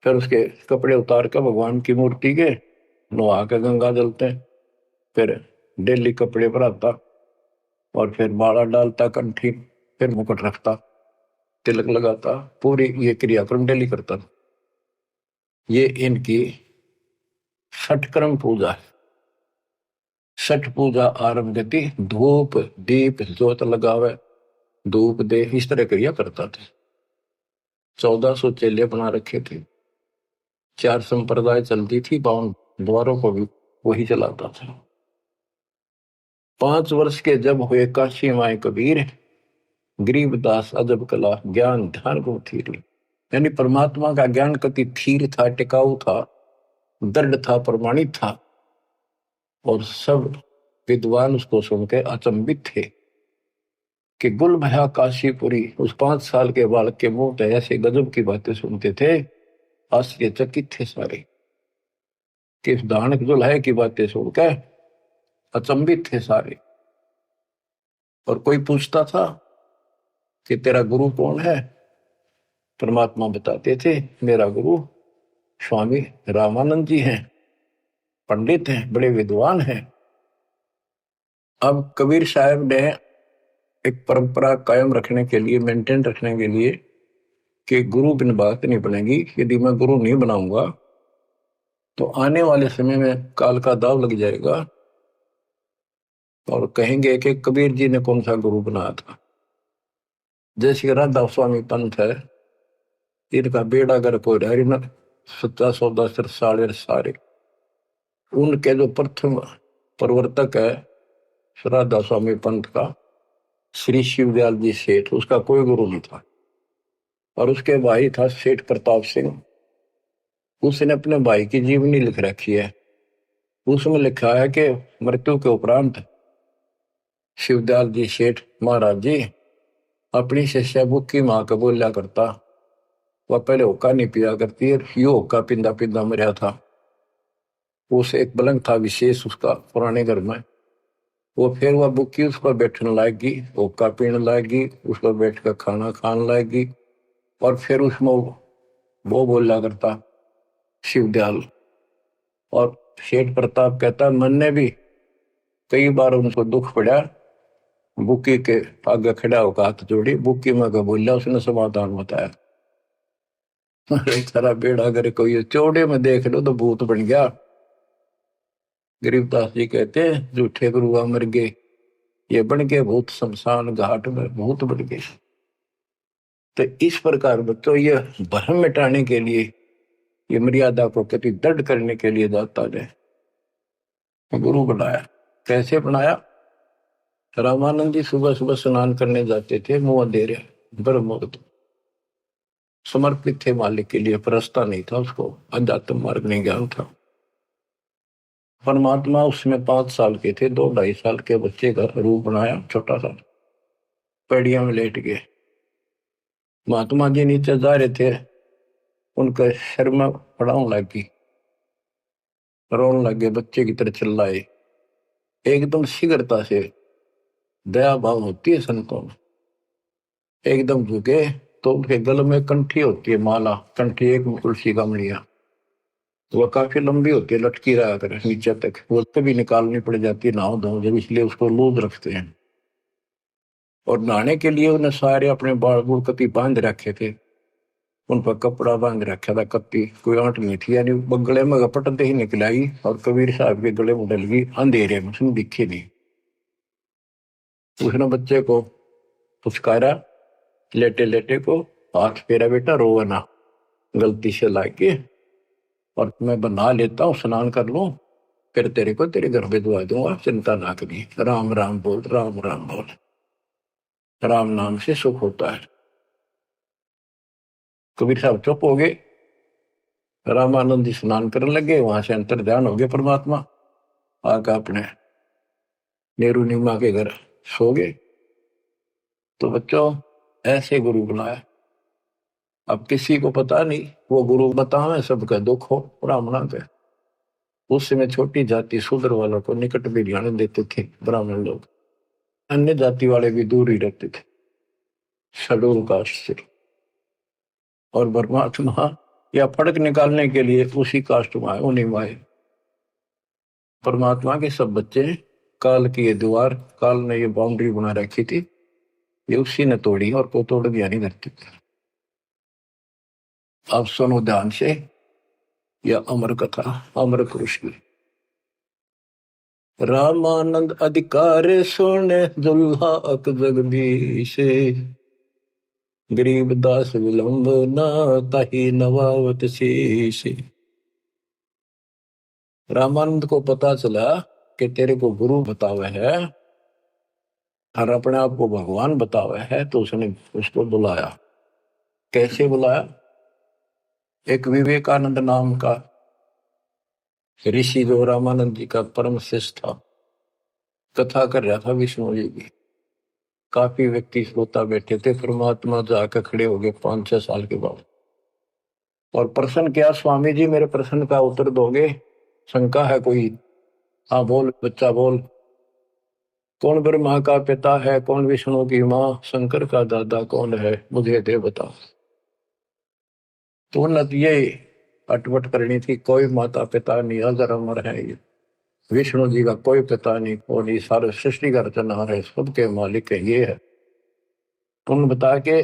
फिर उसके कपड़े उतार कर भगवान की मूर्ति के नहा के गंगा जलते, फिर डेली कपड़े पर आता, और फिर माला डालता कंठी, फिर मुकुट रखता, तिलक लगाता, पूरी ये क्रियाक्रम डेली करता। ये इनकी षटक्रम पूजा है। छठ पूजा आरंभ गति, धूप दीप ज्योत लगावे, धूप दे, इस तरह क्रिया करता था। 1400 चेले बना रखे थे, 4 संप्रदाय चलती थी, 52 द्वारों को भी वही चलाता था। 5 वर्ष के जब हुए काशी माए कबीर, गरीबदास अजब कला ज्ञान ध्यान को थीर। यानी परमात्मा का ज्ञान कति थीर था, टिकाऊ था, दृढ़ था, प्रमाणित था। और सब विद्वान उसको सुन के अचंभित थे कि गुल भया काशीपुरी। उस 5 साल के बालक के मुंह से ऐसे गजब की बातें सुनते थे, आश्चर्यचकित थे सारे कि इस दानक दुल्हे की बातें सुनकर अचंभित थे सारे। और कोई पूछता था कि तेरा गुरु कौन है? परमात्मा बताते थे मेरा गुरु स्वामी रामानंद जी हैं, पंडित हैं, बड़े विद्वान हैं। अब कबीर साहब ने एक परंपरा कायम रखने के लिए, मेंटेन रखने के लिए कि गुरु बिन बात नहीं बनेगी, यदि मैं गुरु नहीं बनाऊंगा तो आने वाले समय में काल का दाव लग जाएगा और कहेंगे कि कबीर जी ने कौन सा गुरु बनाया था। जैसे राधा स्वामी पंथ है, इनका बेड़ा अगर कोई रही न सच्चा सौदा सिर साड़े सारे, उनके जो प्रथम प्रवर्तक है राधा स्वामी पंथ का श्री शिवदयाल जी सेठ, उसका कोई गुरु नहीं था। और उसके भाई था सेठ प्रताप सिंह, उसने अपने भाई की जीवनी लिख रखी है। उसमें लिखा है कि मृत्यु के उपरांत शिवदयाल जी सेठ महाराज जी अपनी शिष्या बुक्की माँ को बोलिया करता, वह पहले होका नहीं पिया करती है, यो होका पिंदा पिंदा मरिया था। उस एक पलंग था विशेष उसका पुराने घर में, वो फिर वह बुक्की उस पर बैठने लाएगी, होका पीने लाएगी, उस पर बैठ कर खाना खाने लाएगी। और फिर उसमें वो बोला करता शिवदयाल। और सेठ प्रताप कहता मन ने भी कई बार उनको दुख पड़ा, बुक्की के आगे खड़ा होकर हाथ जोड़ी, बुक्की में का बोलिया, उसने समाधान बताया। सारा बेड़ा करे कोई चौड़े में देख लो तो भूत बन गया। गरीबदास जी कहते हैं झूठे गुरुआ मर गए, ये बन गए भूत शमशान घाट में भूत बन गए। तो इस प्रकार बच्चों ये भ्रम मिटाने के लिए, ये मर्यादा को कति दृढ़ करने के लिए दाता ने गुरु बनाया। कैसे बनाया? रामानंद जी सुबह सुबह स्नान करने जाते थे, मुंह अंधेरे ब्रह्म मुहूर्त, समर्पित थे मालिक के लिए, परस्ता नहीं था उसको, अध्यात्म मार्ग नहीं ज्ञान था। परमात्मा उसमें 5 साल के थे, 2-2.5 साल के बच्चे का रूप बनाया, छोटा सा, पेड़िया में लेट गए। महात्मा जी नीचे जा रहे थे, उनके सिर में पड़ाव लगी, रोने लगे, बच्चे की तरह चिल्लाए। एकदम शीघ्रता से दया भाव होती है संतों में, एकदम झुके तो उनके गले में कंठी होती है, माला कंठी, एक तुलसी का मणिया, वह काफी लंबी होती है, लटकी रहा करे नीचे तक, वो कभी निकालनी पड़ जाती है नहाओ धो जब, इसलिए उसको लूज रखते हैं। और नहाने के लिए उन्हें सारे अपने बाल बूढ़ कति बांध रखे थे, उन पर कपड़ा बांध रखा था, कत्ती कोई आंट नहीं थी, यानी गले में गपटते ही निकलाई और कबीर साहब के गले में डल गई अंधेरे में, उसने दिखे नहीं। उसने बच्चे को पुचकारा, लेटे लेटे को, हाथ फेरा बेटा रोवा ना, गलती से लाके, और मैं बना लेता हूँ, स्नान कर लूं, फिर तेरे को तेरे घर भिजवा दूंगा, चिंता ना करिए। राम राम बोल, राम राम बोल, राम नाम से सुख होता है। कबीर साहब चुप हो गए, रामानंद जी स्नान करने लगे, वहां से अंतर ध्यान हो गए परमात्मा, आकर अपने नेहरू नीमा के घर सो गए। तो बच्चों ऐसे गुरु बुलाया। अब किसी को पता नहीं, वो गुरु बतावे सबका दुख हो ब्राह्मणा के। उस समय छोटी जाति शूद्र वालों को निकट भी जाने देते थे ब्राह्मण लोग, अन्य जाति वाले भी दूर ही रहते थे शेड्यूल कास्ट से। और परमात्मा या फर्क निकालने के लिए उसी कास्ट में आए, उन्हीं में आए। परमात्मा के सब बच्चे, काल की ये दीवार, काल ने ये बाउंड्री बना रखी थी, ये उसी ने तोड़ी और को तोड़ दिया नहीं धरती थी। अब सुनो ध्यान से, यह अमर कथा, अमर पुरुष की। रामानंद अधिकार सुने दुल्हा अक जगदीश, गरीब दास विलंब न ताही नवावत शीश। रामानंद को पता चला कि तेरे को गुरु बतावे है और अपने आप को भगवान बतावे है, तो उसने उसको बुलाया। कैसे बुलाया? एक विवेकानंद नाम का ऋषि जो रामानंद जी का परम शिष्य था, कथा कर रहा था विष्णु जी की। काफी व्यक्ति श्रोता बैठे थे। परमात्मा जाकर खड़े हो गए 5-6 साल के बाद और प्रश्न किया, स्वामी जी मेरे प्रश्न का उत्तर दोगे? शंका है कोई? हाँ बोल बच्चा बोल। कौन ब्रह्मा का पिता है, कौन विष्णु की माँ, शंकर का दादा कौन है, मुझे दे बता। तो न ये अटपट करनी थी, कोई माता पिता नहीं, अजर अमर है ये विष्णु जी का कोई पिता नहीं, और ये सारे सृष्टि का रचनहार है, सबके मालिक है ये है। तुमने बता के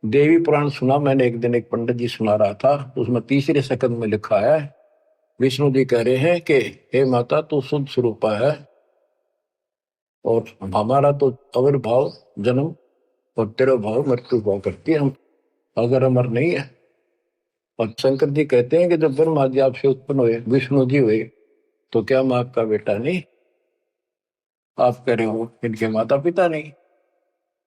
देवी पुराण सुना मैंने एक दिन, एक पंडित जी सुना रहा था, उसमें तीसरे सकंद में लिखा है, विष्णु जी कह रहे हैं कि हे माता तू शुद्ध स्वरूपा है, और हमारा तो आविर्भाव जन्म और तेरा भाव मृत्यु भाव करती है, हम अगर अमर नहीं है। और शंकर जी कहते हैं कि जब ब्रह्मा जी आपसे उत्पन्न हुए, विष्णु जी हुए, तो क्या मैं आपका बेटा नहीं? आप कह रहे हो इनके माता पिता नहीं।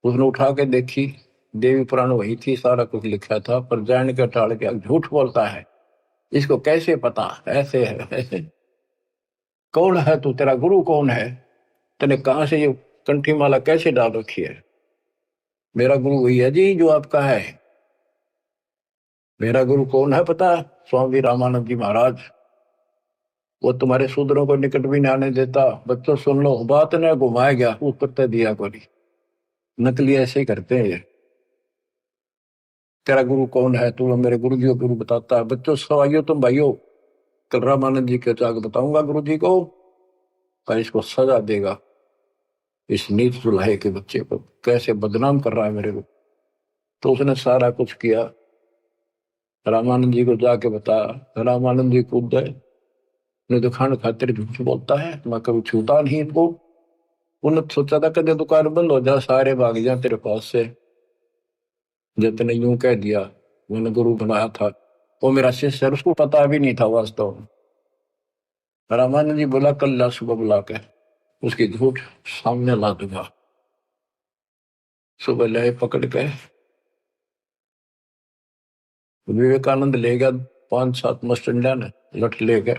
उसने उठा के देखी, देवी पुराण वही थी, सारा कुछ लिखा था, पर जान के टाल के झूठ बोलता है, इसको कैसे पता? ऐसे है ऐसे। कौन है तू, तेरा गुरु कौन है, तेने कहां से ये कंठी माला कैसे डाल रखी है? मेरा गुरु वही है जी जो आपका है। मेरा गुरु कौन है पता? स्वामी रामानंद जी महाराज। वो तुम्हारे शूद्रों को निकट भी नहीं आने देता। बच्चों सुन लो, बात ने घुमाया गया उत्तर दिया को नहीं, नकली ऐसे ही करते हैं ये। तेरा गुरु कौन है? तू मेरे गुरु जी को गुरु बताता है। बच्चों सवाइयो तुम भाइयों, कल रामानंद जी के जाकर बताऊंगा गुरु जी को, पर इसको सजा देगा, इस नीच दुल्हे के बच्चे को कैसे बदनाम कर रहा है मेरे को। तो उसने सारा कुछ किया, रामानंद जी को जाके बताया। रामानंद जी कूद गए, ने तो खान खातिर झूठ बोलता है, मैं कभी छूता नहीं इनको। उन्होंने सोचा था कदे दुकान बंद हो जा, सारे भाग जा तेरे पास से। जितने यूं कह दिया, मैंने गुरु बनाया था, वो मेरा शिष्य है, उसको पता भी नहीं था वास्तव में। रामानंद जी बोला कल ला सुबह बुला के उसकी झूठ सामने ला दूंगा। सुबह ले पकड़ के विवेकानंद ले गया, 5-7 मस्टंडा ने लठ ले गए।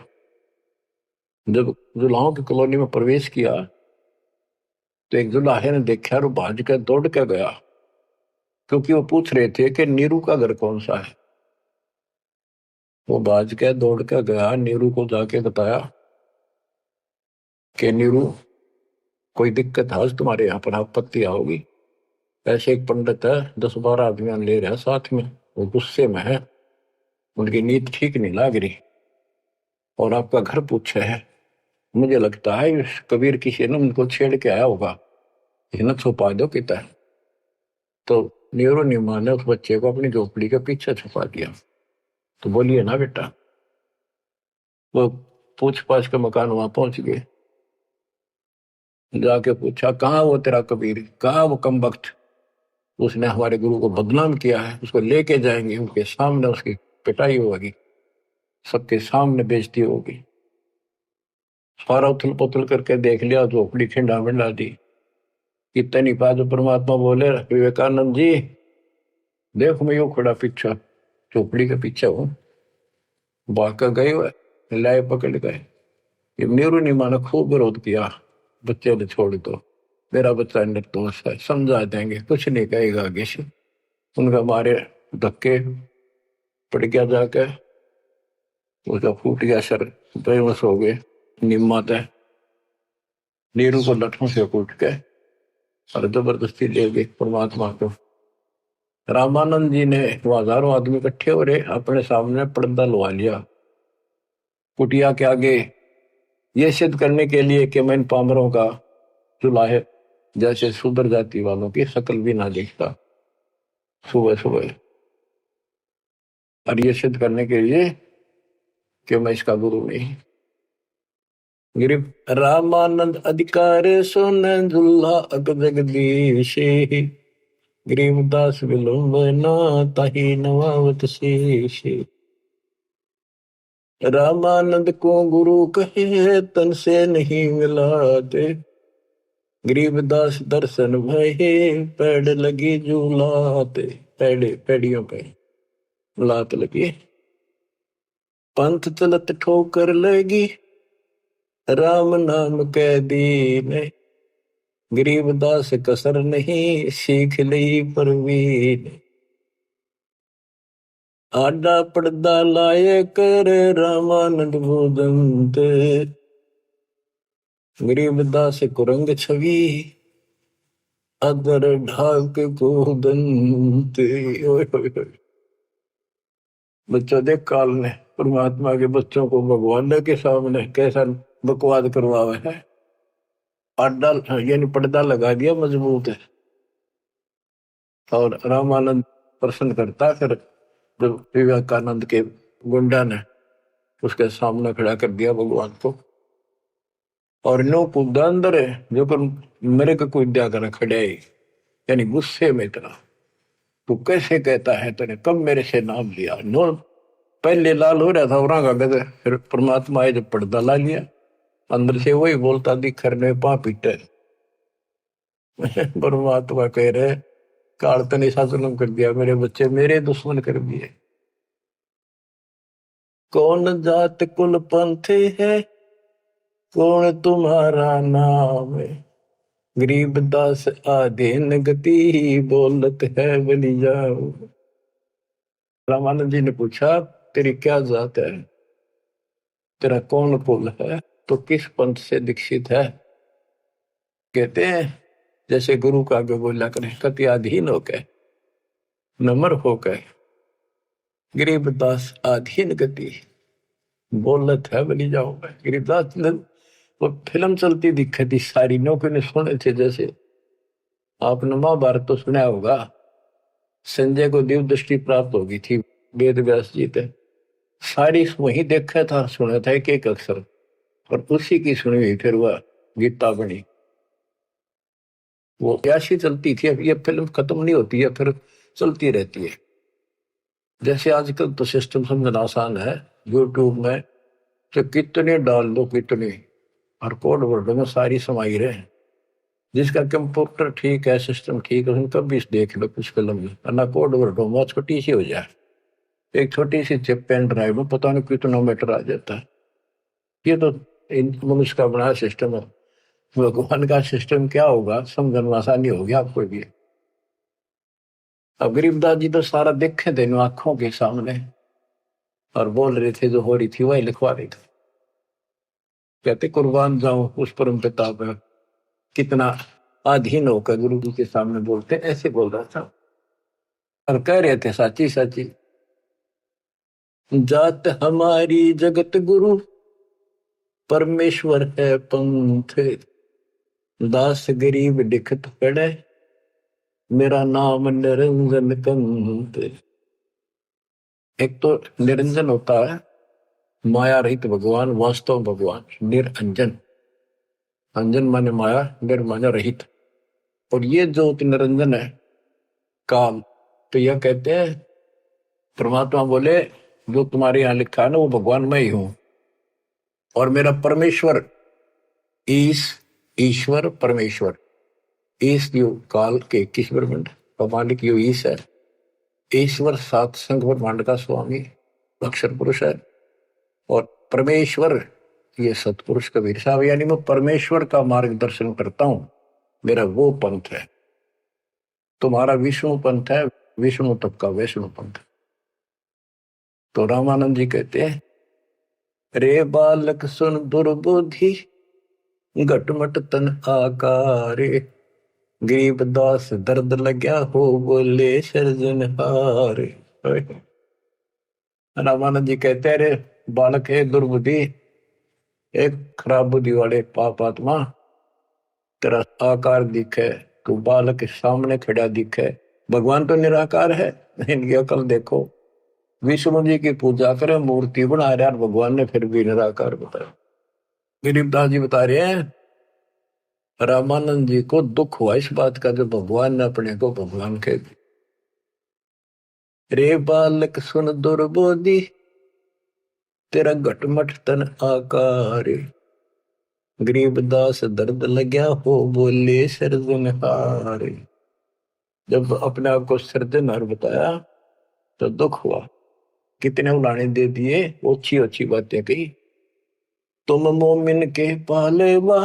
जब जुलाहों की कॉलोनी में प्रवेश किया तो एक जुलाहे ने देखा और भाज के दौड़ के गया, क्योंकि वो पूछ रहे थे कि नीरू का घर कौन सा है। वो भाज के दौड़ के गया, नीरू को जाके बताया कि नीरू कोई दिक्कत है आज तुम्हारे यहाँ पर, आपत्ति आओगी? ऐसे एक पंडित है, 10-12 आदमी ले रहे हैं साथ में, वो गुस्से में है, उनकी नीयत ठीक नहीं लग रही, और आपका घर पूछे है। मुझे लगता है इस कबीर किसी ने उनको छेड़ के आया होगा, इन्हें छुपा दो कितना। तो नीरू नीमा ने उस बच्चे को अपनी झोपड़ी के पीछे छुपा दिया। तो बोलिए ना बेटा, वो पूछ पाछ के मकान वहां पहुंच गए, जाके पूछा कहाँ वो तेरा कबीर, कहाँ वो कमबख्त, उसने हमारे गुरु को बदनाम किया है, उसको लेके जाएंगे, उनके सामने उसकी पिटाई होगी, सबके सामने बेइज्जती होगी। सारा उथल पुथल करके देख लिया, झोपड़ी खिंडा मिला दी। कितनी बात परमात्मा बोले, विवेकानंद जी देखो मैं यू खड़ा पीछा, झोपड़ी के पीछे हूँ, भाग गए हुए लाए पकड़ गए। ये नीरू नीमा ने खूब विरोध किया, बच्चे ने छोड़ दो, मेरा बच्चा निर्दोष है, समझा देंगे, कुछ नहीं कहेगा आगे से। उनका मारे धक्के पड़ गया, जाके उसका फूट गया सर, बेहोश हो गए। निम्मा तय नीरू को लठों से कूट के और जबरदस्ती ले गए परमात्मा को। रामानंद जी ने, वो हजारों आदमी इकट्ठे हो रहे, अपने सामने पर्दा लगा लिया कुटिया के आगे, ये सिद्ध करने के लिए कि मैं इन पामरों का चुलाहे जैसे शूद्र जाति वालों की शकल भी ना देखता सुबह सुबह, और ये सिद्ध करने के लिए कि मैं इसका गुरु नहीं। गिरिप रामानंद अधिकार सुन दुल्हा अग जगदीश, गरीबदास विलंब न ताहि नवावत शेष। रामानंद को गुरु कहे तन से नहीं मिलाते, गरीबदास दर्शन भये पैड़ लगी झूलाते। पैड़ियों पे लात लगी। पंथ चलत ठोकर लगी, राम नाम कै दीन। गरीबदास कसर नहीं, सीख लई परवीन। आडा पड़दा लाए कर, रामानंद भूदंत। गरीबदास कुरंग छवि, अदर ढाक कूदंत। बच्चों देख काल ने परमात्मा के बच्चों को भगवान के सामने कैसा बकवाद करवावे है। आडा यानी पर्दा लगा दिया मजबूत है, और रामानंद प्रश्न करता। फिर जब विवेकानंद के गुंडा ने उसके सामने खड़ा कर दिया भगवान को, और नो कूदा अंदर है जो पर मेरे को कोई दिया कर खड़े, यानी गुस्से में इतना, तू कैसे कहता है, तूने कब मेरे से नाम लिया। नो पहले लाल हो रहा था और गए, फिर परमात्मा आए जब पर्दा ला लिया, अंदर से वही बोलता दिखर ने पा पीटे। परमात्मा कह रहे काल तने ऐसा जुल्म कर दिया, मेरे बच्चे मेरे दुश्मन कर दिए। कौन जात कुल पंथ है, कौन तुम्हारा नाम है। गरीबदास आधीन गति, बोलत है बलि जाओ। रामानंद जी ने पूछा तेरी क्या जात है, तेरा कौन कुल है, तो किस पंथ से दीक्षित है। कहते हैं जैसे गुरु का आगे बोला करें, कति अधीन होकर नम्र होकर, गरीबदास अधीन गति, बोलत है बलि जाओ। गरीबदास वो फिल्म चलती दिखे थी सारी, नौकरी ने सुने थे। जैसे आपने महाभारत तो सुना होगा, संजय को दिव्य दृष्टि प्राप्त होगी थी वेद व्यास जी थे, सारी वही देखा था, सुना था एक एक अक्षर, और उसी की सुनी हुई फिर वह गीता बनी। वो ऐसी चलती थी, अब ये फिल्म खत्म नहीं होती है, फिर चलती रहती है। जैसे आजकल तो सिस्टम समझना आसान है, यूट्यूब में तो कितने डाल दो कितने, और कोड वर्ड में सारी समाई रहे। जिसका कंप्यूटर ठीक है, सिस्टम ठीक है, उनका भी देख लो कुछ फिल्म में, ना कोड वर्ड हो छोटी सी हो जाए, एक छोटी सी चिप पेन ड्राइव में पता नहीं कितना मीटर आ जाता है। ये तो मनुष्य का बनाया सिस्टम है, भगवान का सिस्टम क्या होगा समझना आसानी होगी आपको भी। अब गरीबदास जी तो सारा देखे थे आंखों के सामने, और बोल रहे थे जो हो रही थी वही लिखवा रहे थे। कहते कुर्बान जाऊं उस परम पिता पे, कितना अधीन होकर गुरु जी के सामने बोलते, ऐसे बोल रहा था। और कह रहे थे साची साची जात हमारी जगत गुरु, परमेश्वर है पंथ। दास गरीब दिखत पड़े, मेरा नाम निरंजन कंत। एक तो निरंजन होता है माया रहित भगवान, वास्तव भगवान निरंजन, अंजन माने माया, निर माने रहित। और ये जो निरंजन है काल, तो यह कहते हैं परमात्मा बोले जो तुम्हारे यहां लिखा है ना वो भगवान मैं ही हूं, और मेरा परमेश्वर ईश्वर परमेश्वर, ईश यो काल के 21 ब्रह्मांड का मालिक यो ईश है। ईश्वर सात संघ ब्रह्मांड का स्वामी अक्षर पुरुष है, और परमेश्वर ये सतपुरुष कबीर साहब, यानी मैं परमेश्वर का मार्गदर्शन करता हूं, मेरा वो पंथ है। तुम्हारा विष्णु पंथ है, विष्णु तक का वैष्णु पंथ। तो रामानंद जी कहते हैं रे बालक सुन दुर्बुद्धि, घटमट तन आकारे। गरीबदास दर्द लग्या हो, बोले सृजनहार। रामानंद जी कहते हैं रे बालक है दुर्बुद्धि, एक खराब बुद्धि वाले पाप आत्मा, तेरा आकार दिखे, तू बालक के सामने खड़ा दिखे। भगवान तो निराकार है, इनकी अकल देखो। विष्णु जी की पूजा करे, मूर्ति बना रहे, और भगवान ने फिर भी निराकार बताया। गरीबदास जी बता रहे हैं रामानंद जी को दुख हुआ इस बात का, जो भगवान ने अपने को भगवान कह दिया। रे बालक सुन दुर्बोधि, तेरा घटमट तन आकार। गरीबदास दर्द लग्या हो, बोले सृजनहार। जब अपने आप को सृजनहार बताया तो दुख हुआ। कितने उलाने दे दिए, अच्छी अच्छी बातें कही। तुम मोमिन के पालेवा,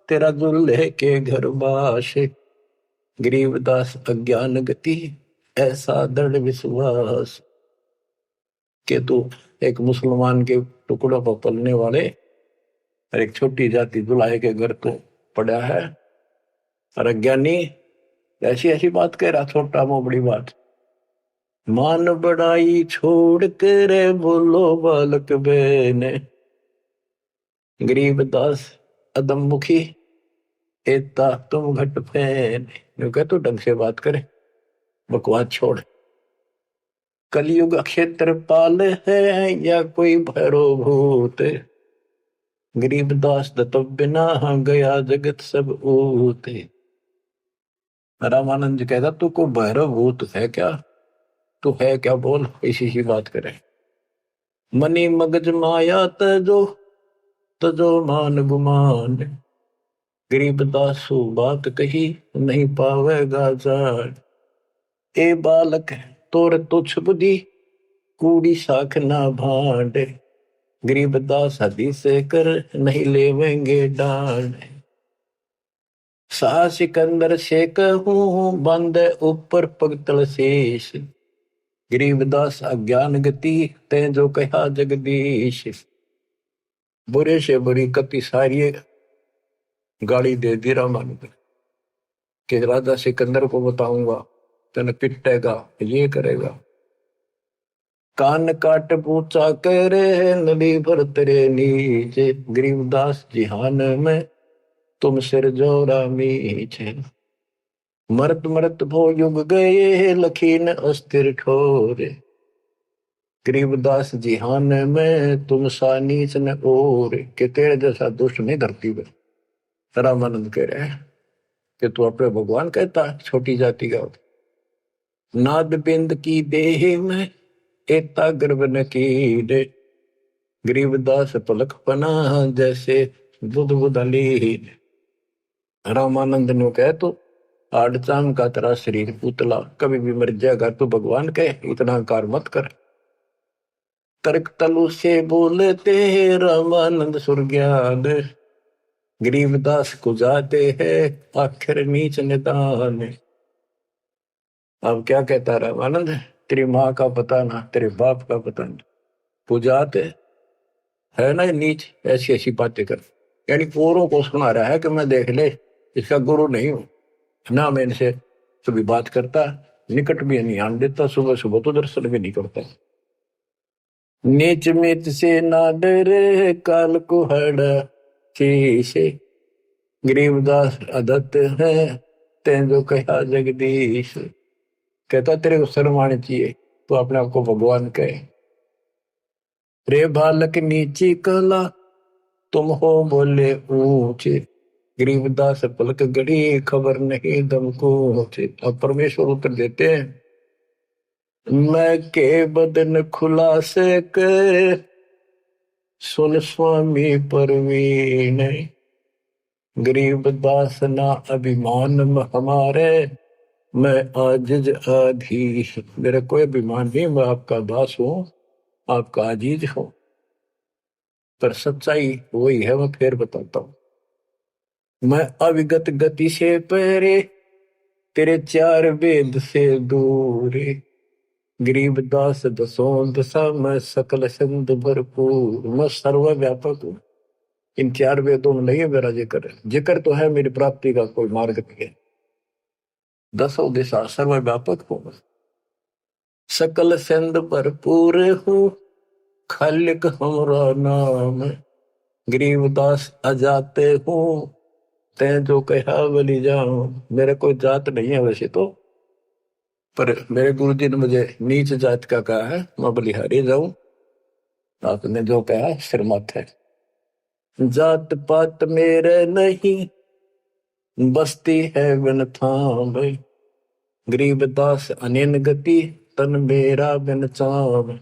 तेरा दुल्हे के घर बाश, गरीबदास अज्ञान गति, ऐसा दृढ़ विश्वास। के तू एक मुसलमान के टुकड़ों पर पलने वाले और एक छोटी जाति दुल्हे के घर तो पड़ा है, और अज्ञानी ऐसी ऐसी बात कह रहा, छोटा मो बड़ी बात। मान बड़ाई छोड़ कर बोलो बालक बेने, गरीबदास अदम मुखी, एता तुम घट फैन। यूं कह तू ढंग से बात करे, बकवास छोड़। कलयुग क्षेत्रपाल है या कोई भैरव भूत, गरीबदास दत्त बिना गया जगत सब ऊत। रामानंद जी कहता तू को भैरव भूत है क्या, तू है क्या बोल, इसी की बात करे। मनी मगज माया तजो, तजो मान गुमान, गरीबदास बात कही नहीं पावेगा जान। ए बालक तोर तुच्छ बुद्धि, कूड़ी साख ना भांड, गरीबदास हदीस कर नहीं लेवेंगे डांड। सा सिकंदर से कहूं बंद ऊपर पगतल शेष, गरीबदास अज्ञान गति ते जो कहा जगदीश। बुरे से बुरी कति सारी गाड़ी दे दी रामानंद कि राजा सिकंदर को बताऊंगा, तेने पिटेगा, ये करेगा। कान काट पूछा करे नदी भर तेरे नीचे, गरीबदास जिहान में तुम सिर जोरा मीचे। मरत मरत भो युग गए लखीन अस्थिर ठोरे, गरीबदास जिहान में तुम सा नीच न और, के तेरे जैसा दुष्ट नहीं धरती में। रामानंद कह रहे हैं कि तू अपने भगवान कहता छोटी जाति का। नाद बिंद की देह में एता गर्भ न कीड़े, गरीबदास पलक पना जैसे दूध बुदली। रामानंद ने कहे तो आड़चाम का तेरा शरीर पुतला, कभी भी मर जाएगा, तू भगवान कहे इतना अहंकार मत कर। तर्क तलु से बोलते रामानंद सुरज्ञान, गरीबदास को जाते हैं आखिर नीच निदान। अब क्या कहता रामानंद, तेरी माँ का पता ना, तेरे बाप का पता ना, पूजाते है ना नीच, ऐसी ऐसी बातें कर। यानी औरों को सुना रहा है कि मैं देख ले इसका गुरु नहीं हूं ना, मैं इनसे कभी बात करता, निकट भी नहीं आने देता, सुबह सुबह तो दर्शन भी नहीं करता। नीच मित से ना डरे काल को हड़ा शीशे, गरीबदास अदत्त है तें जो कहा जगदीश। कहता तेरे को शर्म आनी चाहिए, तो अपने आप को भगवान कहे। रे बालक नीची कला तुम हो बोले ऊंचे, गरीबदास पलक गड़ी खबर नहीं दम को। अब परमेश्वर उत्तर देते हैं, मैं के बदन खुलासे के सुन स्वामी परवीन, गरीबदास ना अभिमान हमारे, मैं आजिज आधीश। मेरा कोई अभिमान नहीं, मैं आपका दास हूं, आपका आजीज हूं। पर सच्चाई वही है, मैं फिर बताता हूं। मैं अविगत गति से पहरे, तेरे चार वेद से दूर, गरीबदास दसों दशा में सकल संत भरपूर। मैं सर्वव्यापक हूं, इन चार वेदों में नहीं है मेरा जिक्र, जिक्र तो है मेरी प्राप्ति का कोई मार्ग नहीं है। दसों दिशा सर्वव्यापक हूं, सकल संत भरपूर हूं, खालिक हमरा नाम, गरीबदास अजाते हूं तै जो कहा बलि जाऊं। मेरे कोई जात नहीं है वैसे तो, पर मेरे गुरु जी ने मुझे नीच जात का कहा है, मैं बलिहारी जाऊं, आपने जो कहा सिर माथे। जात पात मेरे नहीं, बस्ती है बिन थाम, गरीबदास अनिन गति तन मेरा बिन चाम।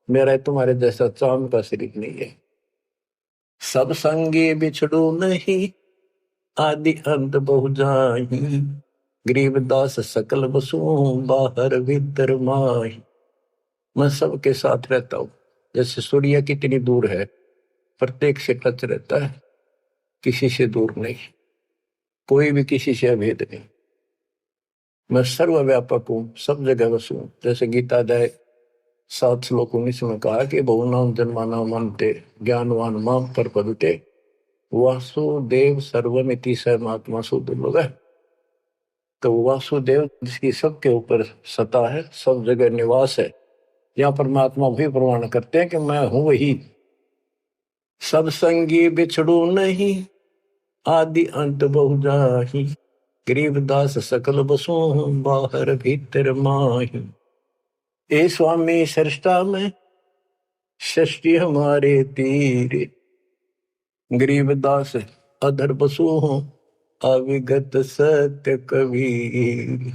मेरा तुम्हारे जैसा चाम का शरीर नहीं है। सब संगी बिछड़ू नहीं, आदि अंत बहु जाही, गरीबदास सकल बसु बाहर भीतर माही। मैं सबके साथ रहता हूँ। जैसे सूर्य कितनी दूर है, प्रत्येक से टच रहता है, किसी से दूर नहीं, कोई भी किसी से अभेद नहीं। मैं सर्वव्यापक हूँ, सब जगह वसू हूँ। जैसे गीता अध्याय 7 श्लोक 19 में कहा कि बहुनाम जन्माना मनते ज्ञानवान माम प्रपद्यते वासुदेव सर्वमिति स महात्मा सुदुर्लभ है। तो वासुदेव जिसकी सबके ऊपर सत्ता है, सब जगह निवास है, यहाँ परमात्मा भी प्रमाण करते हैं कि मैं हूं वही। सब संगी बिछड़ू नहीं, आदि अंत बहु जाहि, गरीबदास सकल बसु बाहर भीतर माही। ए स्वामी सृष्टा में सृष्टि हमारे तीर, गरीबदास अधर बसु हूँ अविगत सत्य कबीर।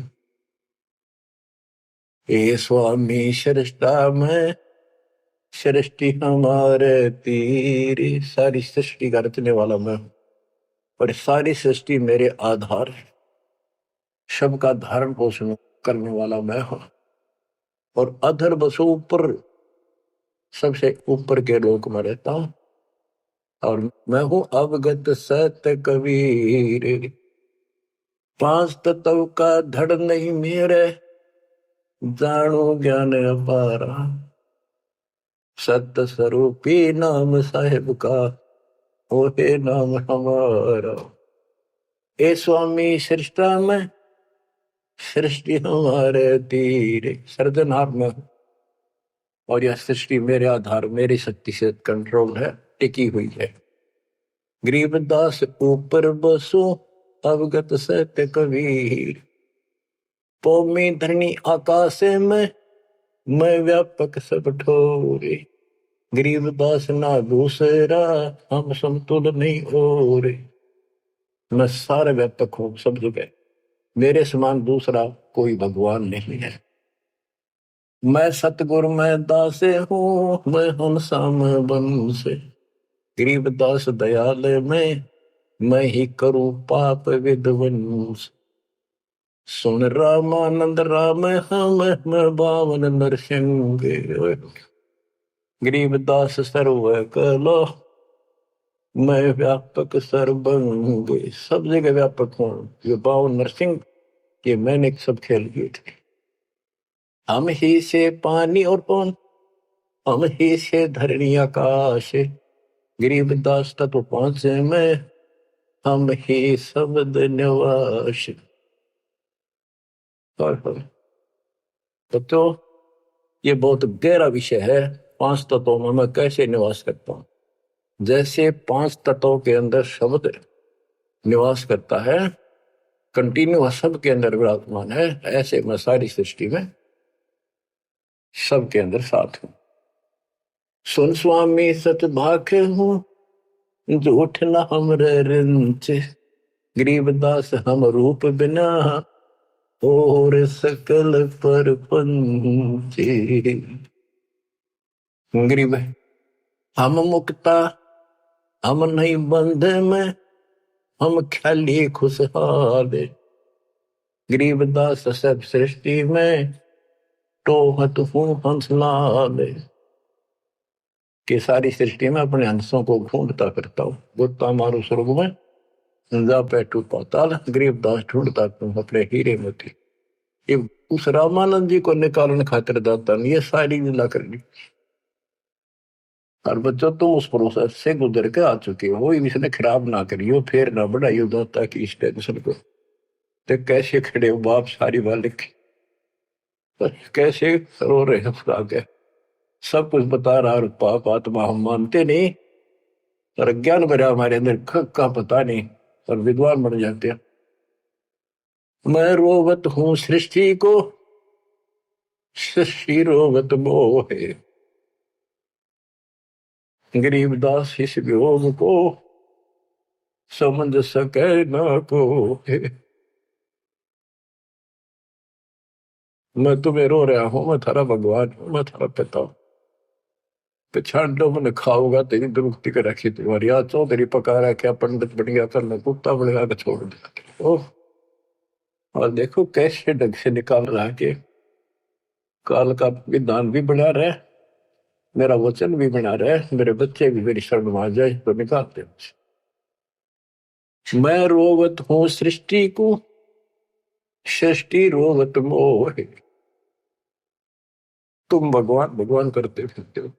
ए स्वामी सृष्टा में सृष्टि हमारे तीर, सारी सृष्टि का रचने वाला मैं, और सारी सृष्टि मेरे आधार, सबका धारण पोषण करने वाला मैं हूं। और अधर बसो ऊपर, सबसे ऊपर के लोक में रहता हूं। और मैं हूं अवगत सत्य कबीर, पांच तत्व का धड़ नहीं मेरे, जानो ज्ञान अपारा, सत्य स्वरूपी नाम साहेब का, ओहे नाम हमारा। ए स्वामी सृष्टा में सृष्टि हमारे तीर, सर्जनहार में, और यह सृष्टि मेरे आधार, मेरी शक्ति से कंट्रोल है, टिकी हुई है। गरीबदास ऊपर बसो अवगत सत्य कबीर, पौमी धरणी आकाश में मैं व्यापक सब ठोरे, गरीबदास ना दूसरा हम समतुल नहीं और। मैं सारे व्यापक हूं सब जगह, मेरे समान दूसरा कोई भगवान नहीं है। मैं सतगुरु मैं दासे हूँ, मैं हम साम बन से, गरीबदास दयाल में मैं ही करूँ पाप विध्वंस। सुन रामानंद राम हम मैं बावन नरसिंह, गरीबदास सर्व कलो मैं व्यापक सर्वंग। सब जगह व्यापक हूँ, ये बावन नरसिंह ये मैंने सब खेल किए थे। हम ही से पानी और पवन, हम ही से धरणी आकाश, गरीबदास तत्व पहुंचे में हम ही शब्द निवास। तो ये बहुत गहरा विषय है, पांच तत्वों में मैं कैसे निवास करता हूं। जैसे पांच तत्वों के अंदर शब्द निवास करता है, कंटिन्यू सब के अंदर विराजमान है, ऐसे मैं सारी सृष्टि में सबके अंदर साथ हूं। सुन स्वामी सत भाख हूं, झूठ न हमरे रिंच, गरीबदास हम रूप बिना और सकल पर पंचे। गरीब हम मुक्ता, हम नहीं बंध में, हम ख्याली खुशहाल, गरीबदास सब सृष्टि में टोहत हूँ हंसलाल। कि सारी सृष्टि में अपने हंसों को ढूंढता करता हूँ, गोता मारू स्वर्ग में जा बैठू पाताल, गरीबदास ढूंढता तुम अपने हीरे मोती। ये उस रामानंद जी को निकालने खातिर जाता नहीं, ये सारी लीला करनी। और बच्चों तुम उस प्रोसेस से गुजर के आ चुके हो, वो इसने खराब ना करियो, फिर ना बढ़ाइयो दाता की इस टेंशन को। तो कैसे खड़े हो बाप सारी बात लिखी, कैसे रो रहे हैं खुदा के, सब कुछ बता रहा, और पाप आत्मा हम मानते नहीं, और अज्ञान भरा हमारे अंदर का पता नहीं, और विद्वान बन जाते हैं। मैं रोवत हूँ सृष्टि को, सृष्टि रोवत मोहे, गरीबदास इस वियोग को समझ सके ना को। मैं तुम्हें रो रहा हूं, मैं थारा भगवान हूं, मैं थारा पिता हूं। पिछाड़ो मन खाओगा तेरी दुरुक्ति कर रखी तुम्हारी, आज चौधरी पका रखा, पंडित बन गया, करना कुत्ता बन गया, छोड़ दिया। ओह, और देखो कैसे ढंग से निकाल रहा के काल का विधान भी बना रहे, मेरा वचन भी बना रहे, मेरे बच्चे भी मेरी शरण में आ जाए तो निकालते मुझे। मैं रोवत हूँ सृष्टि को, सृष्टि रोवत मोह। तुम भगवान भगवान करते फिरते हो,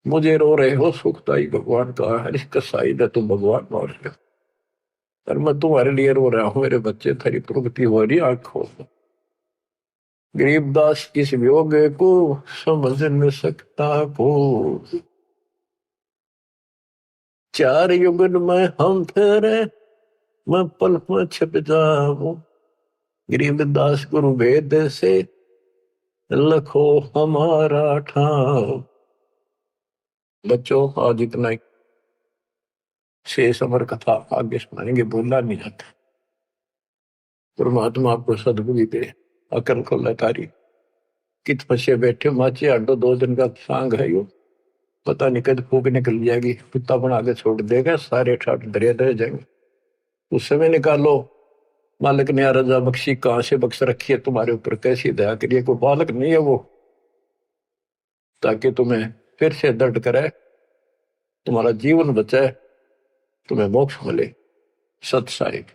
मुझे रो रहे हो, सुखदाई भगवान का है, कसाई ने तुम भगवान मान रहे हो, पर मैं तुम्हारे लिए रो रहा हूँ, मेरे बच्चे तेरी प्रगति हो रही आंखों में। गरीबदास इस वियोग को समझ न सकता को, चार युगन में हम फेरे, मैं पल में छिप जाऊं। गरीबदास गुरु वेद से लखो हमारा ठाव। बच्चों आज इतना ही, शेष अमर कथा आगे सुनाएंगे, बोलना नहीं जाता। परमात्मा आपको सदबुद्धि दे, अकल को लतारी। कित फंसे बैठे माचे आडो, 2 दिन का सांग है यो, पता नहीं कद फूक निकल जाएगी, कुत्ता बना के छोड़ देगा, सारे ठाट दरिया दे जाएंगे। उस समय निकालो, मालिक ने रजा बख्शी, कहां से बख्श रखी है तुम्हारे ऊपर, कैसी दया करिए, कोई बालक नहीं है वो, ताकि तुम्हें फिर से दर्द करे, तुम्हारा जीवन बचे, तुम्हें मोक्ष मिले। सत साहिब।